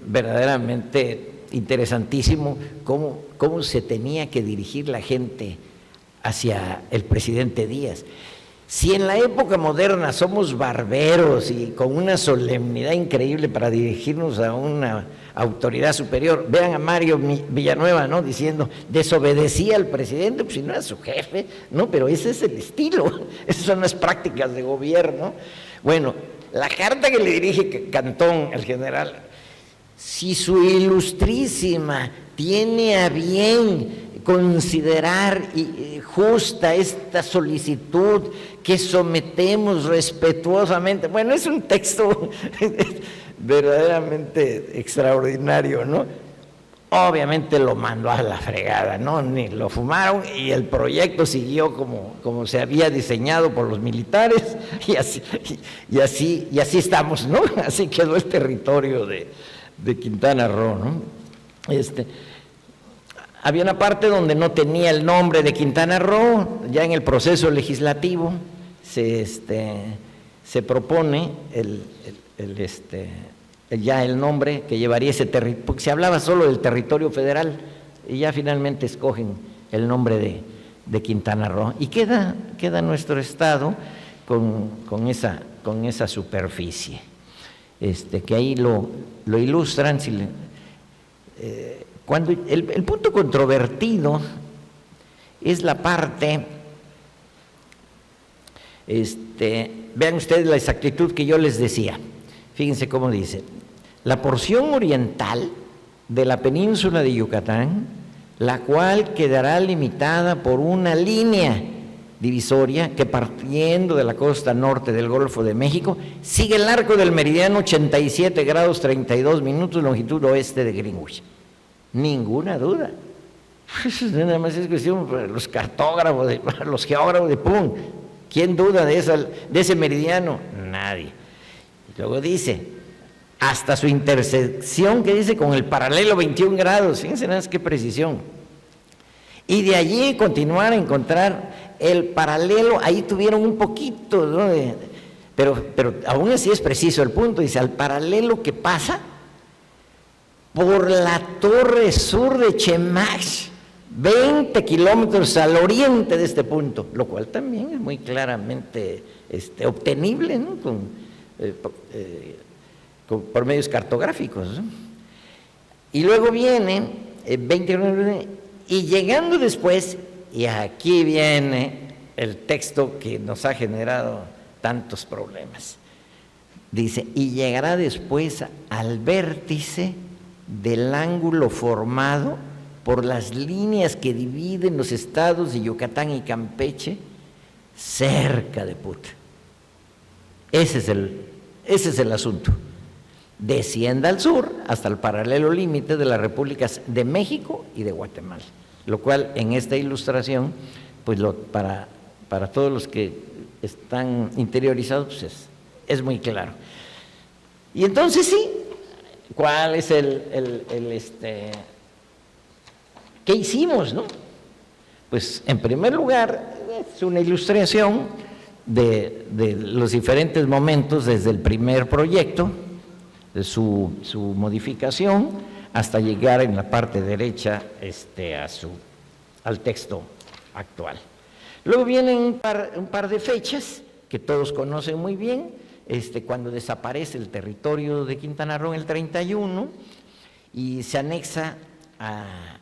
verdaderamente interesantísimo cómo se tenía que dirigir la gente hacia el presidente Díaz. Si en la época moderna somos barberos y con una solemnidad increíble para dirigirnos a una autoridad superior, vean a Mario Villanueva, ¿no?, diciendo, desobedecía al presidente, pues si no era su jefe, ¿no? Pero ese es el estilo, esas son las prácticas de gobierno. Bueno, la carta que le dirige Cantón al general: si su ilustrísima tiene a bien considerar justa esta solicitud que sometemos respetuosamente. Bueno, es un texto verdaderamente extraordinario, ¿no? Obviamente lo mandó a la fregada, ¿no? Ni lo fumaron, y el proyecto siguió como se había diseñado por los militares, y así estamos, ¿no? Así quedó el territorio de Quintana Roo, ¿no? Había una parte donde no tenía el nombre de Quintana Roo. Ya en el proceso legislativo se propone ya el nombre que llevaría ese territorio, porque se hablaba solo del territorio federal, y ya finalmente escogen el nombre de Quintana Roo, y queda nuestro estado con esa superficie, que ahí lo ilustran. Cuando el punto controvertido es la parte, vean ustedes la exactitud que yo les decía. Fíjense cómo dice: la porción oriental de la península de Yucatán, la cual quedará limitada por una línea divisoria que, partiendo de la costa norte del Golfo de México, sigue el arco del meridiano 87 grados 32 minutos, longitud oeste de Greenwich. Ninguna duda. Nada más es cuestión para los cartógrafos, para los geógrafos de pum. ¿Quién duda de ese meridiano? Nadie. Y luego dice, hasta su intersección, que dice, con el paralelo 21 grados, fíjense nada más qué precisión. Y de allí continuar a encontrar el paralelo, ahí tuvieron un poquito, ¿no? Pero aún así es preciso el punto, dice, al paralelo que pasa por la torre sur de Chemax, 20 kilómetros al oriente de este punto, lo cual también es muy claramente obtenible, ¿no? Por medios cartográficos, ¿no? Y luego vienen 20 kilómetros, y llegando después, y aquí viene el texto que nos ha generado tantos problemas, dice, y llegará después al vértice del ángulo formado por las líneas que dividen los estados de Yucatán y Campeche cerca de Put. Ese es el asunto. Descienda al sur hasta el paralelo límite de las repúblicas de México y de Guatemala, lo cual en esta ilustración, pues para todos los que están interiorizados, pues es muy claro. Y entonces sí, ¿cuál es ¿qué hicimos, no? Pues en primer lugar es una ilustración de los diferentes momentos desde el primer proyecto, de su modificación, hasta llegar en la parte derecha al texto actual. Luego vienen un par de fechas que todos conocen muy bien, cuando desaparece el territorio de Quintana Roo en el 31 y se anexa a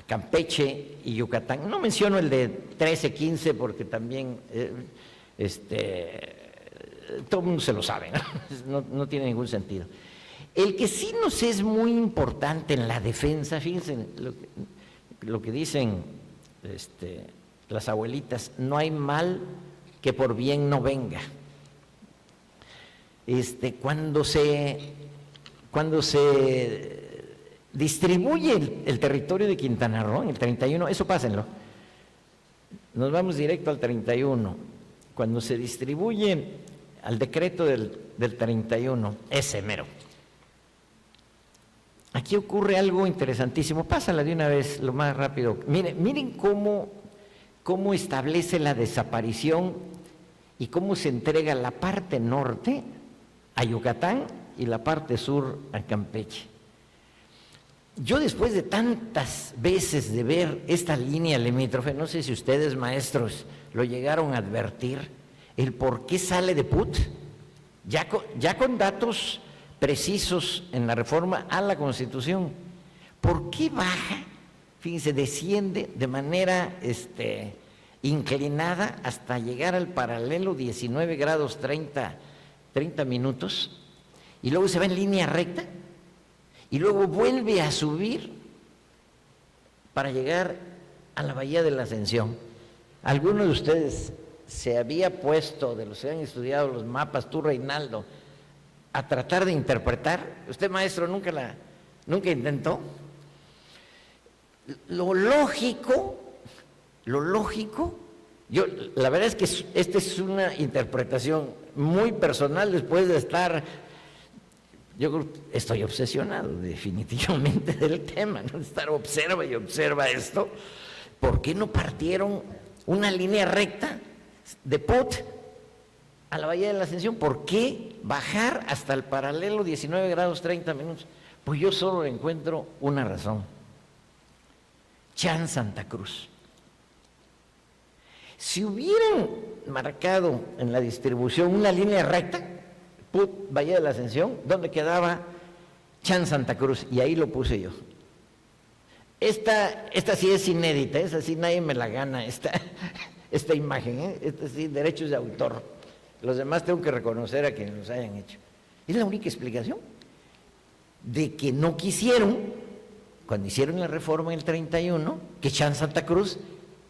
Campeche y Yucatán. No menciono el de 13-15 porque también todo el mundo se lo sabe, ¿no? No tiene ningún sentido. El que sí nos es muy importante en la defensa, fíjense lo que dicen las abuelitas, no hay mal que por bien no venga. Cuando se distribuye el territorio de Quintana Roo en el 31, eso pásenlo, nos vamos directo al 31, cuando se distribuye al decreto del 31, ese mero. Aquí ocurre algo interesantísimo, pásala de una vez lo más rápido. Miren cómo establece la desaparición y cómo se entrega la parte norte a Yucatán y la parte sur a Campeche. Yo, después de tantas veces de ver esta línea limítrofe, no sé si ustedes, maestros, lo llegaron a advertir, el por qué sale de Put, ya con datos precisos en la reforma a la Constitución. ¿Por qué baja? Fíjense, desciende de manera inclinada hasta llegar al paralelo 19 grados 30 minutos, y luego se va en línea recta, y luego vuelve a subir para llegar a la Bahía de la Ascensión. ¿Alguno de ustedes se había puesto, de los que han estudiado los mapas, tú, Reinaldo, a tratar de interpretar? ¿Usted, maestro, nunca intentó? Lo lógico, la verdad es que esta es una interpretación muy personal después de estar, yo creo que estoy obsesionado definitivamente del tema, ¿no? Estar observa y observa esto. ¿Por qué no partieron una línea recta de Put a la Bahía de la Ascensión? ¿Por qué bajar hasta el paralelo 19 grados 30 minutos? Pues yo solo encuentro una razón: Chan Santa Cruz. Si hubieran marcado en la distribución una línea recta, Put, Bahía de la Ascensión, ¿dónde quedaba Chan Santa Cruz? Y ahí lo puse yo. Esta sí es inédita, esa sí nadie me la gana, esta imagen, esta sí, derechos de autor. Los demás tengo que reconocer a quienes los hayan hecho. Es la única explicación de que no quisieron, cuando hicieron la reforma en el 31, que Chan Santa Cruz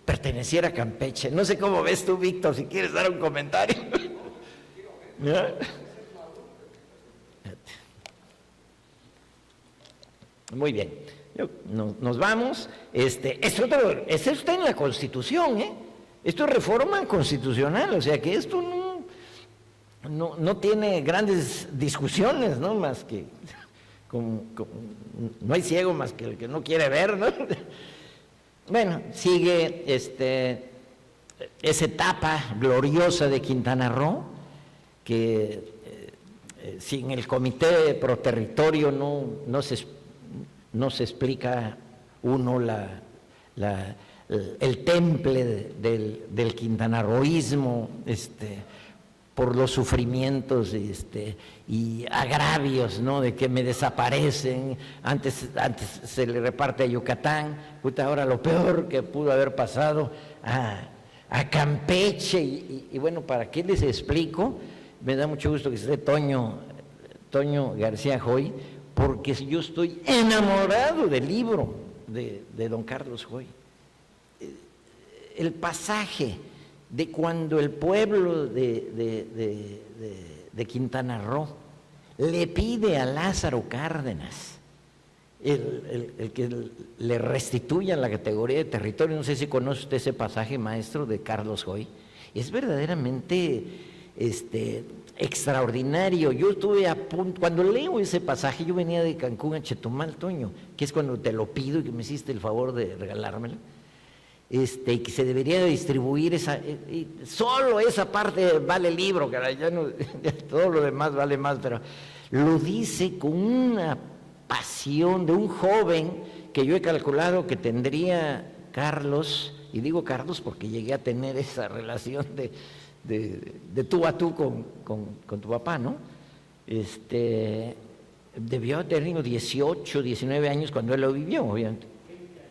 perteneciera a Campeche. No sé cómo ves tú, Víctor, si quieres dar un comentario. ¿No? Muy bien. Nos vamos. Eso está en la Constitución, Esto es reforma constitucional, o sea que esto no tiene grandes discusiones, ¿no? Más que, no hay ciego más que el que no quiere ver, ¿no? Bueno, sigue esa etapa gloriosa de Quintana Roo, que sin el comité pro territorio no se explica uno el temple del quintanarroísmo, por los sufrimientos y agravios, ¿no? De que me desaparecen, antes se le reparte a Yucatán, ahora lo peor que pudo haber pasado a Campeche, y bueno, ¿para qué les explico? Me da mucho gusto que esté Toño García Joy, porque yo estoy enamorado del libro de don Carlos Joy. El pasaje de cuando el pueblo de Quintana Roo le pide a Lázaro Cárdenas el que le restituya la categoría de territorio. No sé si conoce usted ese pasaje, maestro, de Carlos Joy. Es verdaderamente extraordinario. Yo estuve a punto, cuando leo ese pasaje, yo venía de Cancún a Chetumal, Toño, que es cuando te lo pido y que me hiciste el favor de regalármelo. Y que se debería de distribuir solo esa parte vale el libro, caray, ya todo lo demás vale más, pero lo dice con una pasión de un joven que yo he calculado que tendría Carlos, y digo Carlos porque llegué a tener esa relación de tú a tú con tu papá, ¿no? Debió haber tenido 18, 19 años cuando él lo vivió, obviamente.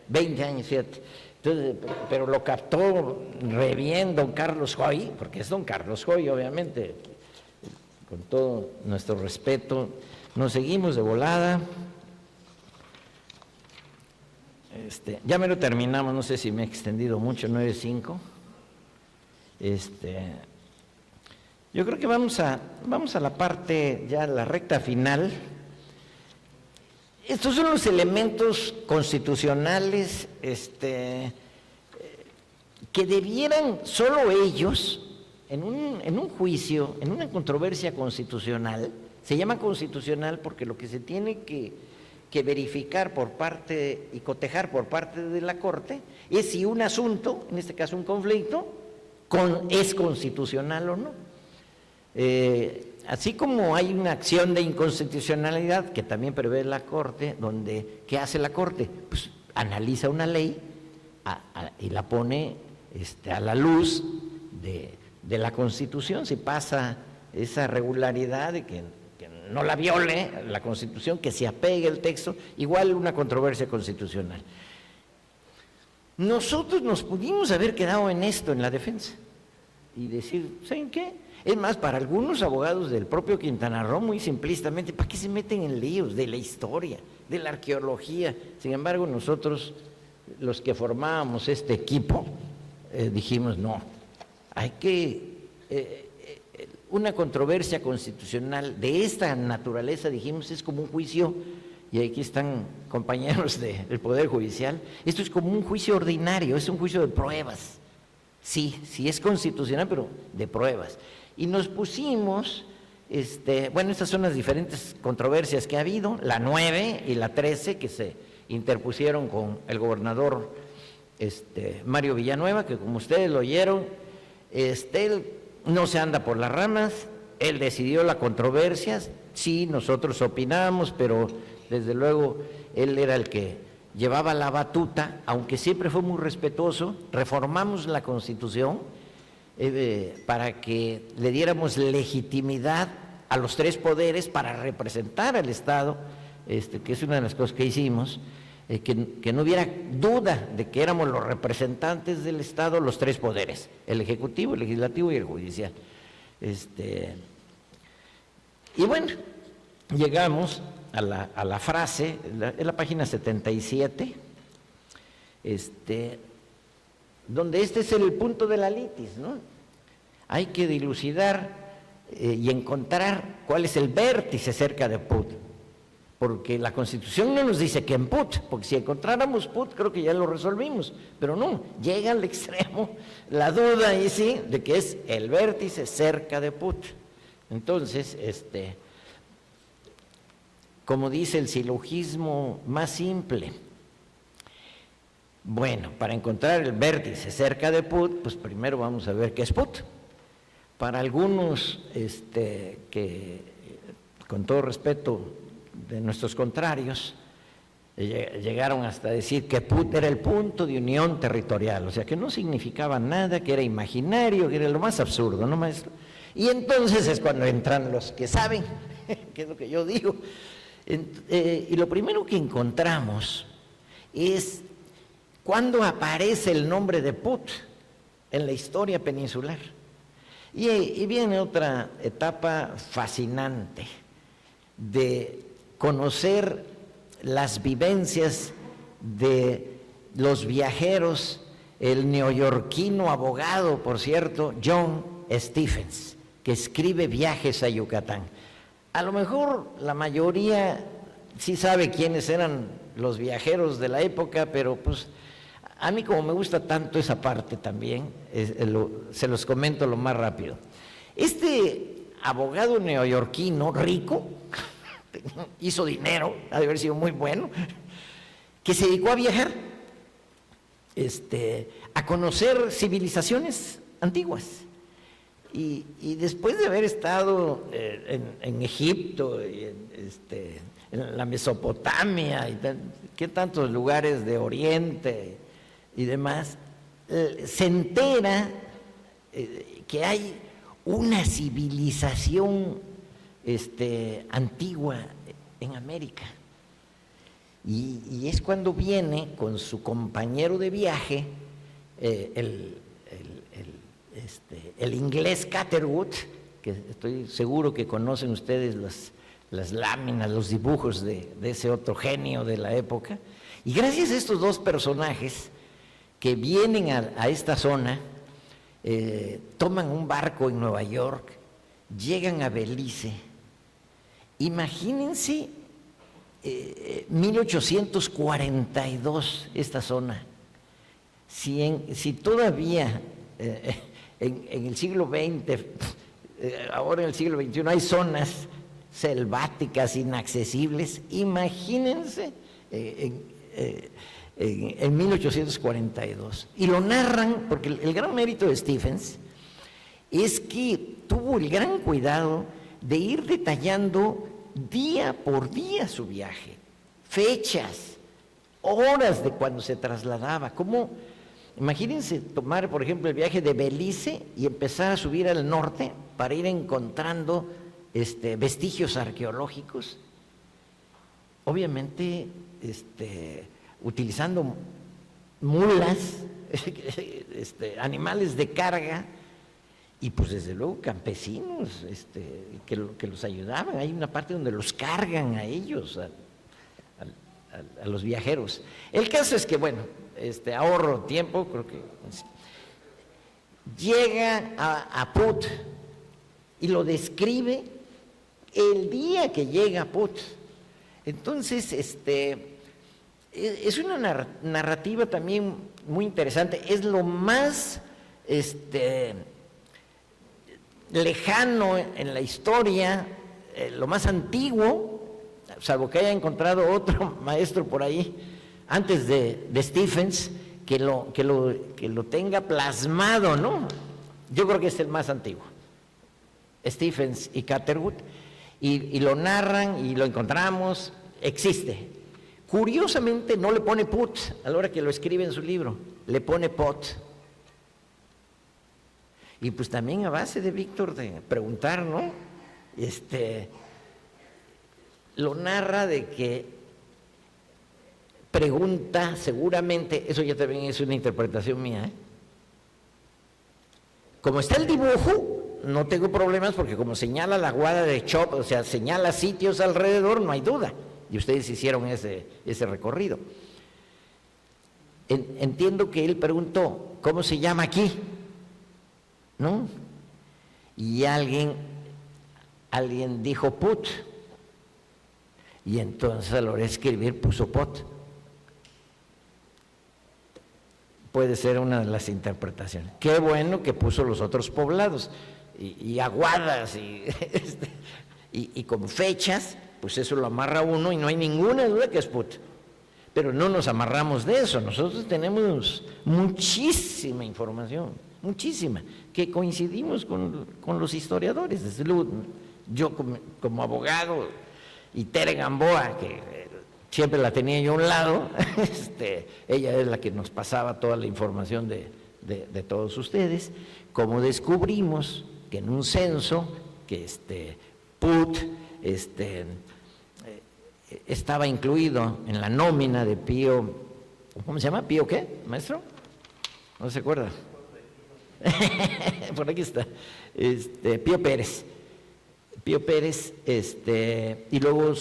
20 años, fíjate. Entonces, pero lo captó re bien don Carlos Joy, porque es don Carlos Joy, obviamente, con todo nuestro respeto. Nos seguimos de volada. Ya me lo terminamos, no sé si me he extendido mucho, 9:05. Yo creo que vamos a la parte, ya la recta final. Estos son los elementos constitucionales que debieran solo ellos, en un juicio, en una controversia constitucional, se llama constitucional porque lo que se tiene que verificar por parte y cotejar por parte de la Corte es si un asunto, en este caso un conflicto, es constitucional o no. Así como hay una acción de inconstitucionalidad que también prevé la Corte, ¿qué hace la Corte? Pues analiza una ley y la pone a la luz de la Constitución, si pasa esa regularidad de que no la viole la Constitución, que se apegue el texto, igual una controversia constitucional. Nosotros nos pudimos haber quedado en esto, en la defensa, y decir, ¿saben qué? Es más, para algunos abogados del propio Quintana Roo, muy simplistamente, ¿para qué se meten en líos de la historia, de la arqueología? Sin embargo, nosotros, los que formábamos este equipo, dijimos, no, hay que, una controversia constitucional de esta naturaleza, dijimos, es como un juicio, y aquí están compañeros del Poder Judicial, esto es como un juicio ordinario, es un juicio de pruebas. Sí es constitucional, pero de pruebas. Y nos pusimos, bueno, estas son las diferentes controversias que ha habido, la 9 y la 13 que se interpusieron con el gobernador Mario Villanueva, que como ustedes lo oyeron, él no se anda por las ramas, él decidió la controversia, sí, nosotros opinamos, pero desde luego él era el que llevaba la batuta, aunque siempre fue muy respetuoso. Reformamos la Constitución para que le diéramos legitimidad a los tres poderes para representar al Estado, que es una de las cosas que hicimos, que no hubiera duda de que éramos los representantes del Estado, los tres poderes, el Ejecutivo, el Legislativo y el Judicial. Y bueno, llegamos a la frase, en la página 77, donde este es el punto de la litis, ¿no? Hay que dilucidar y encontrar cuál es el vértice cerca de Puebla. porque la Constitución no nos dice que en put, porque si encontráramos put creo que ya lo resolvimos, pero no, llega al extremo la duda ahí sí de que es el vértice cerca de put. Entonces, como dice el silogismo más simple, bueno, para encontrar el vértice cerca de put, pues primero vamos a ver qué es put. Para algunos, que con todo respeto de nuestros contrarios, llegaron hasta decir que put era el punto de unión territorial, o sea, que no significaba nada, que era imaginario, que era lo más absurdo, ¿no, maestro? Y entonces es cuando entran los que saben, que es lo que yo digo. Y lo primero que encontramos es cuando aparece el nombre de put en la historia peninsular. Y viene otra etapa fascinante de conocer las vivencias de los viajeros, el neoyorquino abogado, por cierto, John Stephens, que escribe Viajes a Yucatán. A lo mejor la mayoría sí sabe quiénes eran los viajeros de la época, pero pues a mí como me gusta tanto esa parte también, se los comento lo más rápido. Este abogado neoyorquino rico, hizo dinero, ha de haber sido muy bueno, que se dedicó a viajar, a conocer civilizaciones antiguas. Y después de haber estado en Egipto, y en la Mesopotamia, y qué tantos lugares de Oriente y demás, se entera que hay una civilización antigua en América. Y es cuando viene con su compañero de viaje, el inglés Catherwood, que estoy seguro que conocen ustedes las láminas, los dibujos de ese otro genio de la época. Y gracias a estos dos personajes que vienen a esta zona, toman un barco en Nueva York, llegan a Belice. Imagínense 1842 esta zona. Si todavía en el siglo XX, ahora en el siglo XXI hay zonas selváticas, inaccesibles, imagínense en 1842. Y lo narran, porque el gran mérito de Stephens es que tuvo el gran cuidado de ir detallando día por día su viaje, fechas, horas de cuando se trasladaba. ¿Cómo? Imagínense tomar, por ejemplo, el viaje de Belice y empezar a subir al norte para ir encontrando vestigios arqueológicos, obviamente utilizando mulas, animales de carga, y pues desde luego campesinos que los ayudaban. Hay una parte donde los cargan a ellos, a los viajeros. El caso es que, bueno, ahorro tiempo, creo que llega a Put y lo describe el día que llega a Put. Entonces, es una narrativa también muy interesante. Es lo más lejano en la historia, lo más antiguo, salvo que haya encontrado otro maestro por ahí antes de Stephens que lo tenga plasmado, ¿no? Yo creo que es el más antiguo, Stephens y Catherwood, y lo narran y lo encontramos, existe. Curiosamente no le pone Put a la hora que lo escribe en su libro, le pone Pot. Y pues también a base de Víctor de preguntar, ¿no? Lo narra de que pregunta seguramente, eso ya también es una interpretación mía, Como está el dibujo, no tengo problemas porque como señala la guada de Chop, o sea, señala sitios alrededor, no hay duda. Y ustedes hicieron ese recorrido. Entiendo que él preguntó, ¿cómo se llama aquí? ¿No? Y alguien dijo Put. Y entonces a la hora de escribir puso Pot. Puede ser una de las interpretaciones. Qué bueno que puso los otros poblados y Aguadas y con fechas, pues eso lo amarra uno y no hay ninguna duda que es Put. Pero no nos amarramos de eso, nosotros tenemos muchísima información, muchísima, que coincidimos con los historiadores. Desde luego, yo como abogado y Tere Gamboa, que siempre la tenía yo a un lado, ella es la que nos pasaba toda la información de todos ustedes, como descubrimos que en un censo, que Put estaba incluido en la nómina de Pío, ¿cómo se llama? ¿Pío qué, maestro? ¿No se acuerda? Por aquí está. Pío Pérez. Pío Pérez, y luego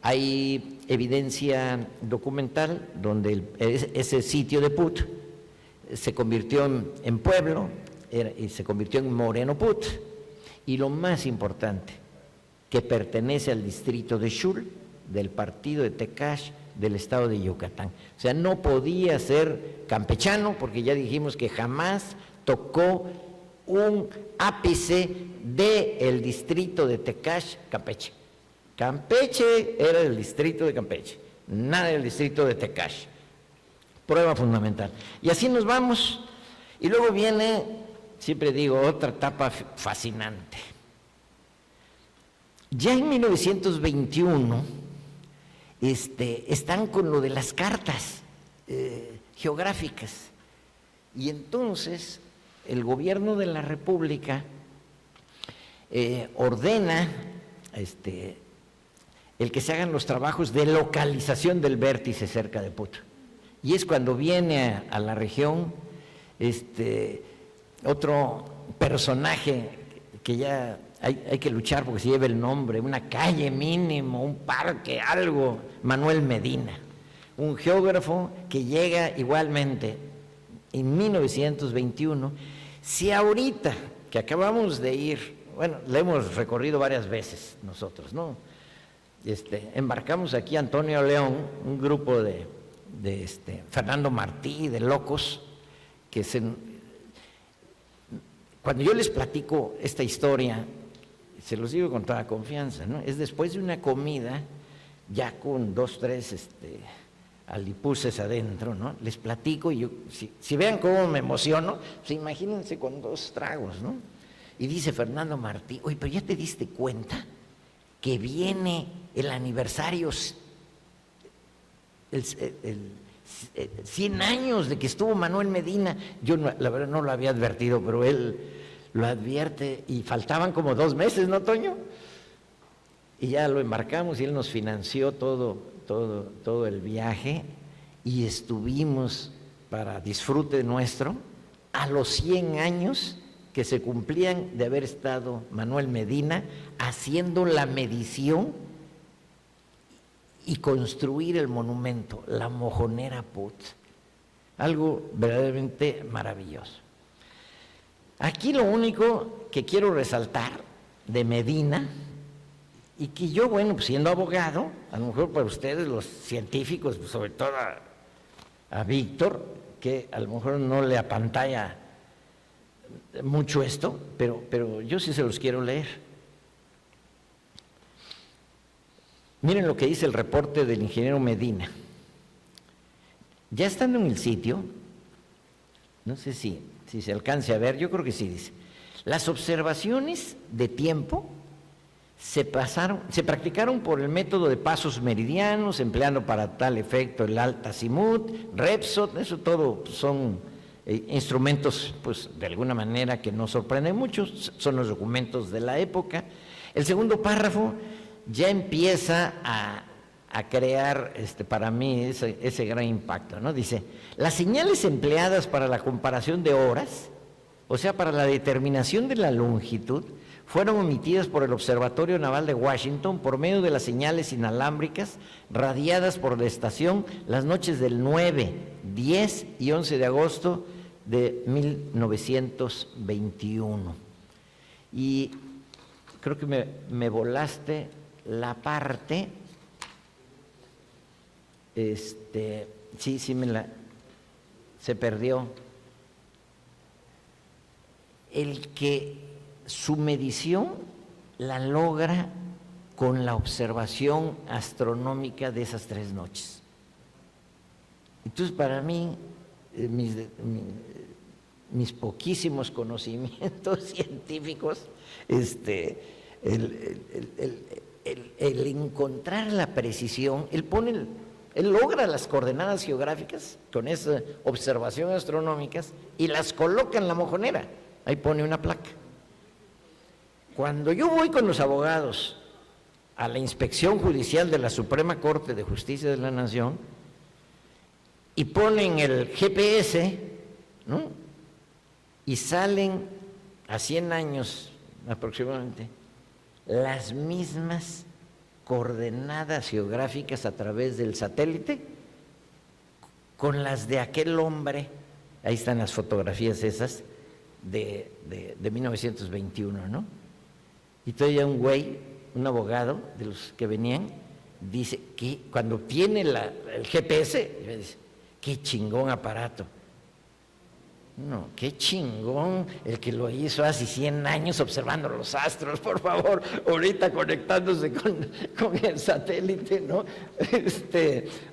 hay evidencia documental donde ese sitio de Put se convirtió en pueblo y se convirtió en Moreno Put. Y lo más importante, que pertenece al distrito de Xul, del partido de Tecash del estado de Yucatán. O sea, no podía ser campechano porque ya dijimos que jamás tocó un ápice del distrito de Tecash, Campeche. Campeche era del distrito de Campeche, nada del distrito de Tecash. Prueba fundamental. Y así nos vamos. Y luego viene, siempre digo, otra etapa fascinante. Ya en 1921 están con lo de las cartas geográficas y entonces el gobierno de la República ordena el que se hagan los trabajos de localización del vértice cerca de Put. Y es cuando viene a la región otro personaje que ya hay que luchar porque se lleve el nombre, una calle mínimo, un parque, algo, Manuel Medina, un geógrafo que llega igualmente en 1921. Si ahorita que acabamos de ir, bueno, la hemos recorrido varias veces nosotros, ¿no? Embarcamos aquí a Antonio León, un grupo de Fernando Martí, de locos, que cuando yo les platico esta historia, se los digo con toda confianza, ¿no? Es después de una comida, ya con 2, 3 alipuses adentro, ¿no? Les platico y yo, si vean cómo me emociono, pues imagínense con 2 tragos, ¿no? Y dice Fernando Martí, oye, pero ¿ya te diste cuenta que viene el aniversario, el 100 años de que estuvo Manuel Medina? Yo la verdad no lo había advertido, pero él lo advierte y faltaban como 2 meses, ¿no, Toño? Y ya lo embarcamos y él nos financió todo el viaje y estuvimos para disfrute nuestro a los 100 años que se cumplían de haber estado Manuel Medina haciendo la medición y construir el monumento, la Mojonera Put. Algo verdaderamente maravilloso. Aquí lo único que quiero resaltar de Medina, y que yo, bueno, pues siendo abogado, a lo mejor para ustedes los científicos, pues sobre todo a Víctor, que a lo mejor no le apantalla mucho esto, pero yo sí se los quiero leer. Miren lo que dice el reporte del ingeniero Medina. Ya estando en el sitio, no sé si se alcance a ver, yo creo que sí, dice, las observaciones de tiempo se practicaron por el método de pasos meridianos, empleando para tal efecto el alta-azimut, Repsol, eso todo son instrumentos, pues de alguna manera que no sorprenden mucho, son los documentos de la época. El segundo párrafo ya empieza a crear para mí ese gran impacto, ¿no? Dice, las señales empleadas para la comparación de horas, o sea, para la determinación de la longitud, fueron emitidas por el Observatorio Naval de Washington por medio de las señales inalámbricas radiadas por la estación las noches del 9, 10 y 11 de agosto de 1921. Y creo que me volaste la parte sí, se perdió. El que su medición la logra con la observación astronómica de esas 3 noches. Entonces, para mí, mis poquísimos conocimientos científicos, el encontrar la precisión, él logra las coordenadas geográficas con esa observación astronómica y las coloca en la mojonera. Ahí pone una placa. Cuando yo voy con los abogados a la inspección judicial de la Suprema Corte de Justicia de la Nación y ponen el GPS, ¿no?, y salen a 100 años aproximadamente las mismas coordenadas geográficas a través del satélite con las de aquel hombre, ahí están las fotografías esas, de 1921, ¿no? Y todavía un güey, un abogado de los que venían, dice que cuando tiene el GPS, dice, qué chingón aparato. No, qué chingón el que lo hizo hace 100 años observando los astros, por favor, ahorita conectándose con el satélite, ¿no?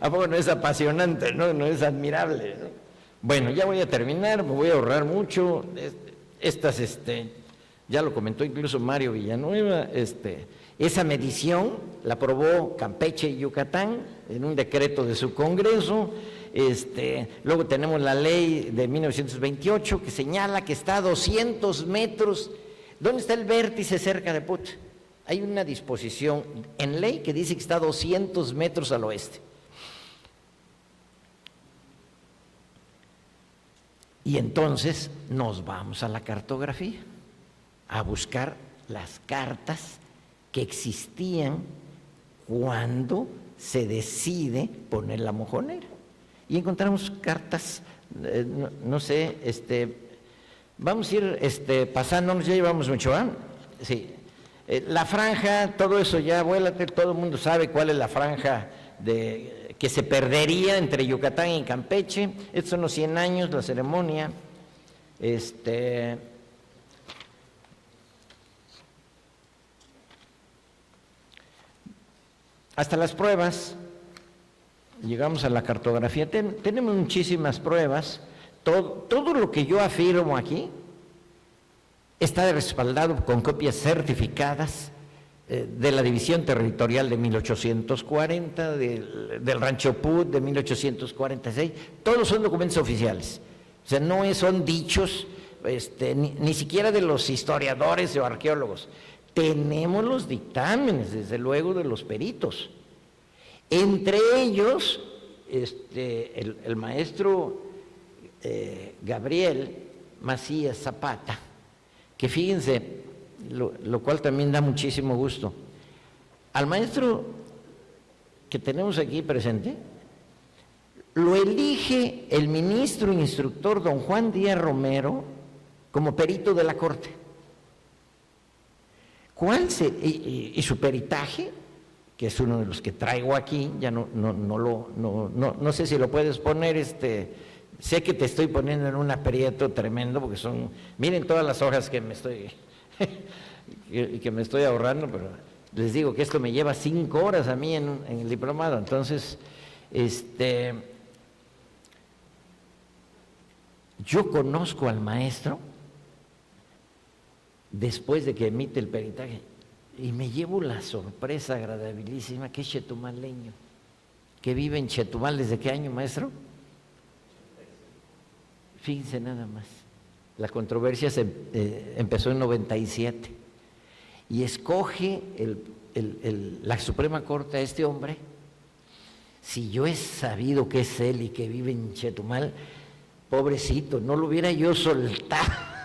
¿A poco no es apasionante, no? No es admirable, ¿no? Bueno, ya voy a terminar, me voy a ahorrar mucho. Ya lo comentó incluso Mario Villanueva, esa medición la aprobó Campeche y Yucatán en un decreto de su Congreso. Luego tenemos la ley de 1928 que señala que está a 200 metros. ¿Dónde está el vértice cerca de Put? Hay una disposición en ley que dice que está a 200 metros al oeste. Y entonces nos vamos a la cartografía, a buscar las cartas que existían cuando se decide poner la mojonera. Y encontramos cartas, no sé, vamos a ir pasándonos, ya llevamos mucho, ¿eh? Sí. La franja, todo eso ya, vuélate, todo el mundo sabe cuál es la franja que se perdería entre Yucatán y Campeche. Estos son los 100 años, la ceremonia. Hasta las pruebas. Llegamos a la cartografía, tenemos muchísimas pruebas, todo lo que yo afirmo aquí está respaldado con copias certificadas de la División Territorial de 1840, del Rancho Put de 1846, todos son documentos oficiales, o sea, no son dichos, ni siquiera de los historiadores o arqueólogos, tenemos los dictámenes, desde luego, de los peritos. Entre ellos, el maestro Gabriel Macías Zapata, que fíjense, lo cual también da muchísimo gusto. Al maestro que tenemos aquí presente, lo elige el ministro instructor don Juan Díaz Romero como perito de la Corte. Y su peritaje, que es uno de los que traigo aquí, ya no sé si lo puedes poner, sé que te estoy poniendo en un aprieto tremendo, porque miren todas las hojas que me estoy ahorrando, pero les digo que esto me lleva 5 horas a mí en el diplomado. Entonces, yo conozco al maestro después de que emite el peritaje, y me llevo la sorpresa agradabilísima que es chetumaleño, que vive en Chetumal. ¿Desde qué año, maestro? Fíjense nada más, la controversia empezó en 97, y escoge la Suprema Corte a este hombre. Si yo he sabido que es él y que vive en Chetumal, pobrecito, no lo hubiera yo soltado.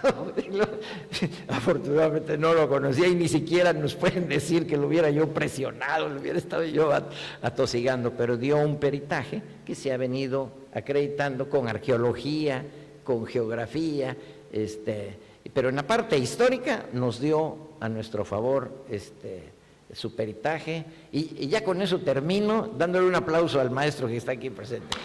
Afortunadamente no lo conocía, y ni siquiera nos pueden decir que lo hubiera yo presionado, lo hubiera estado yo atosigando, pero dio un peritaje que se ha venido acreditando con arqueología, con geografía, pero en la parte histórica nos dio a nuestro favor su peritaje, y ya con eso termino dándole un aplauso al maestro que está aquí presente.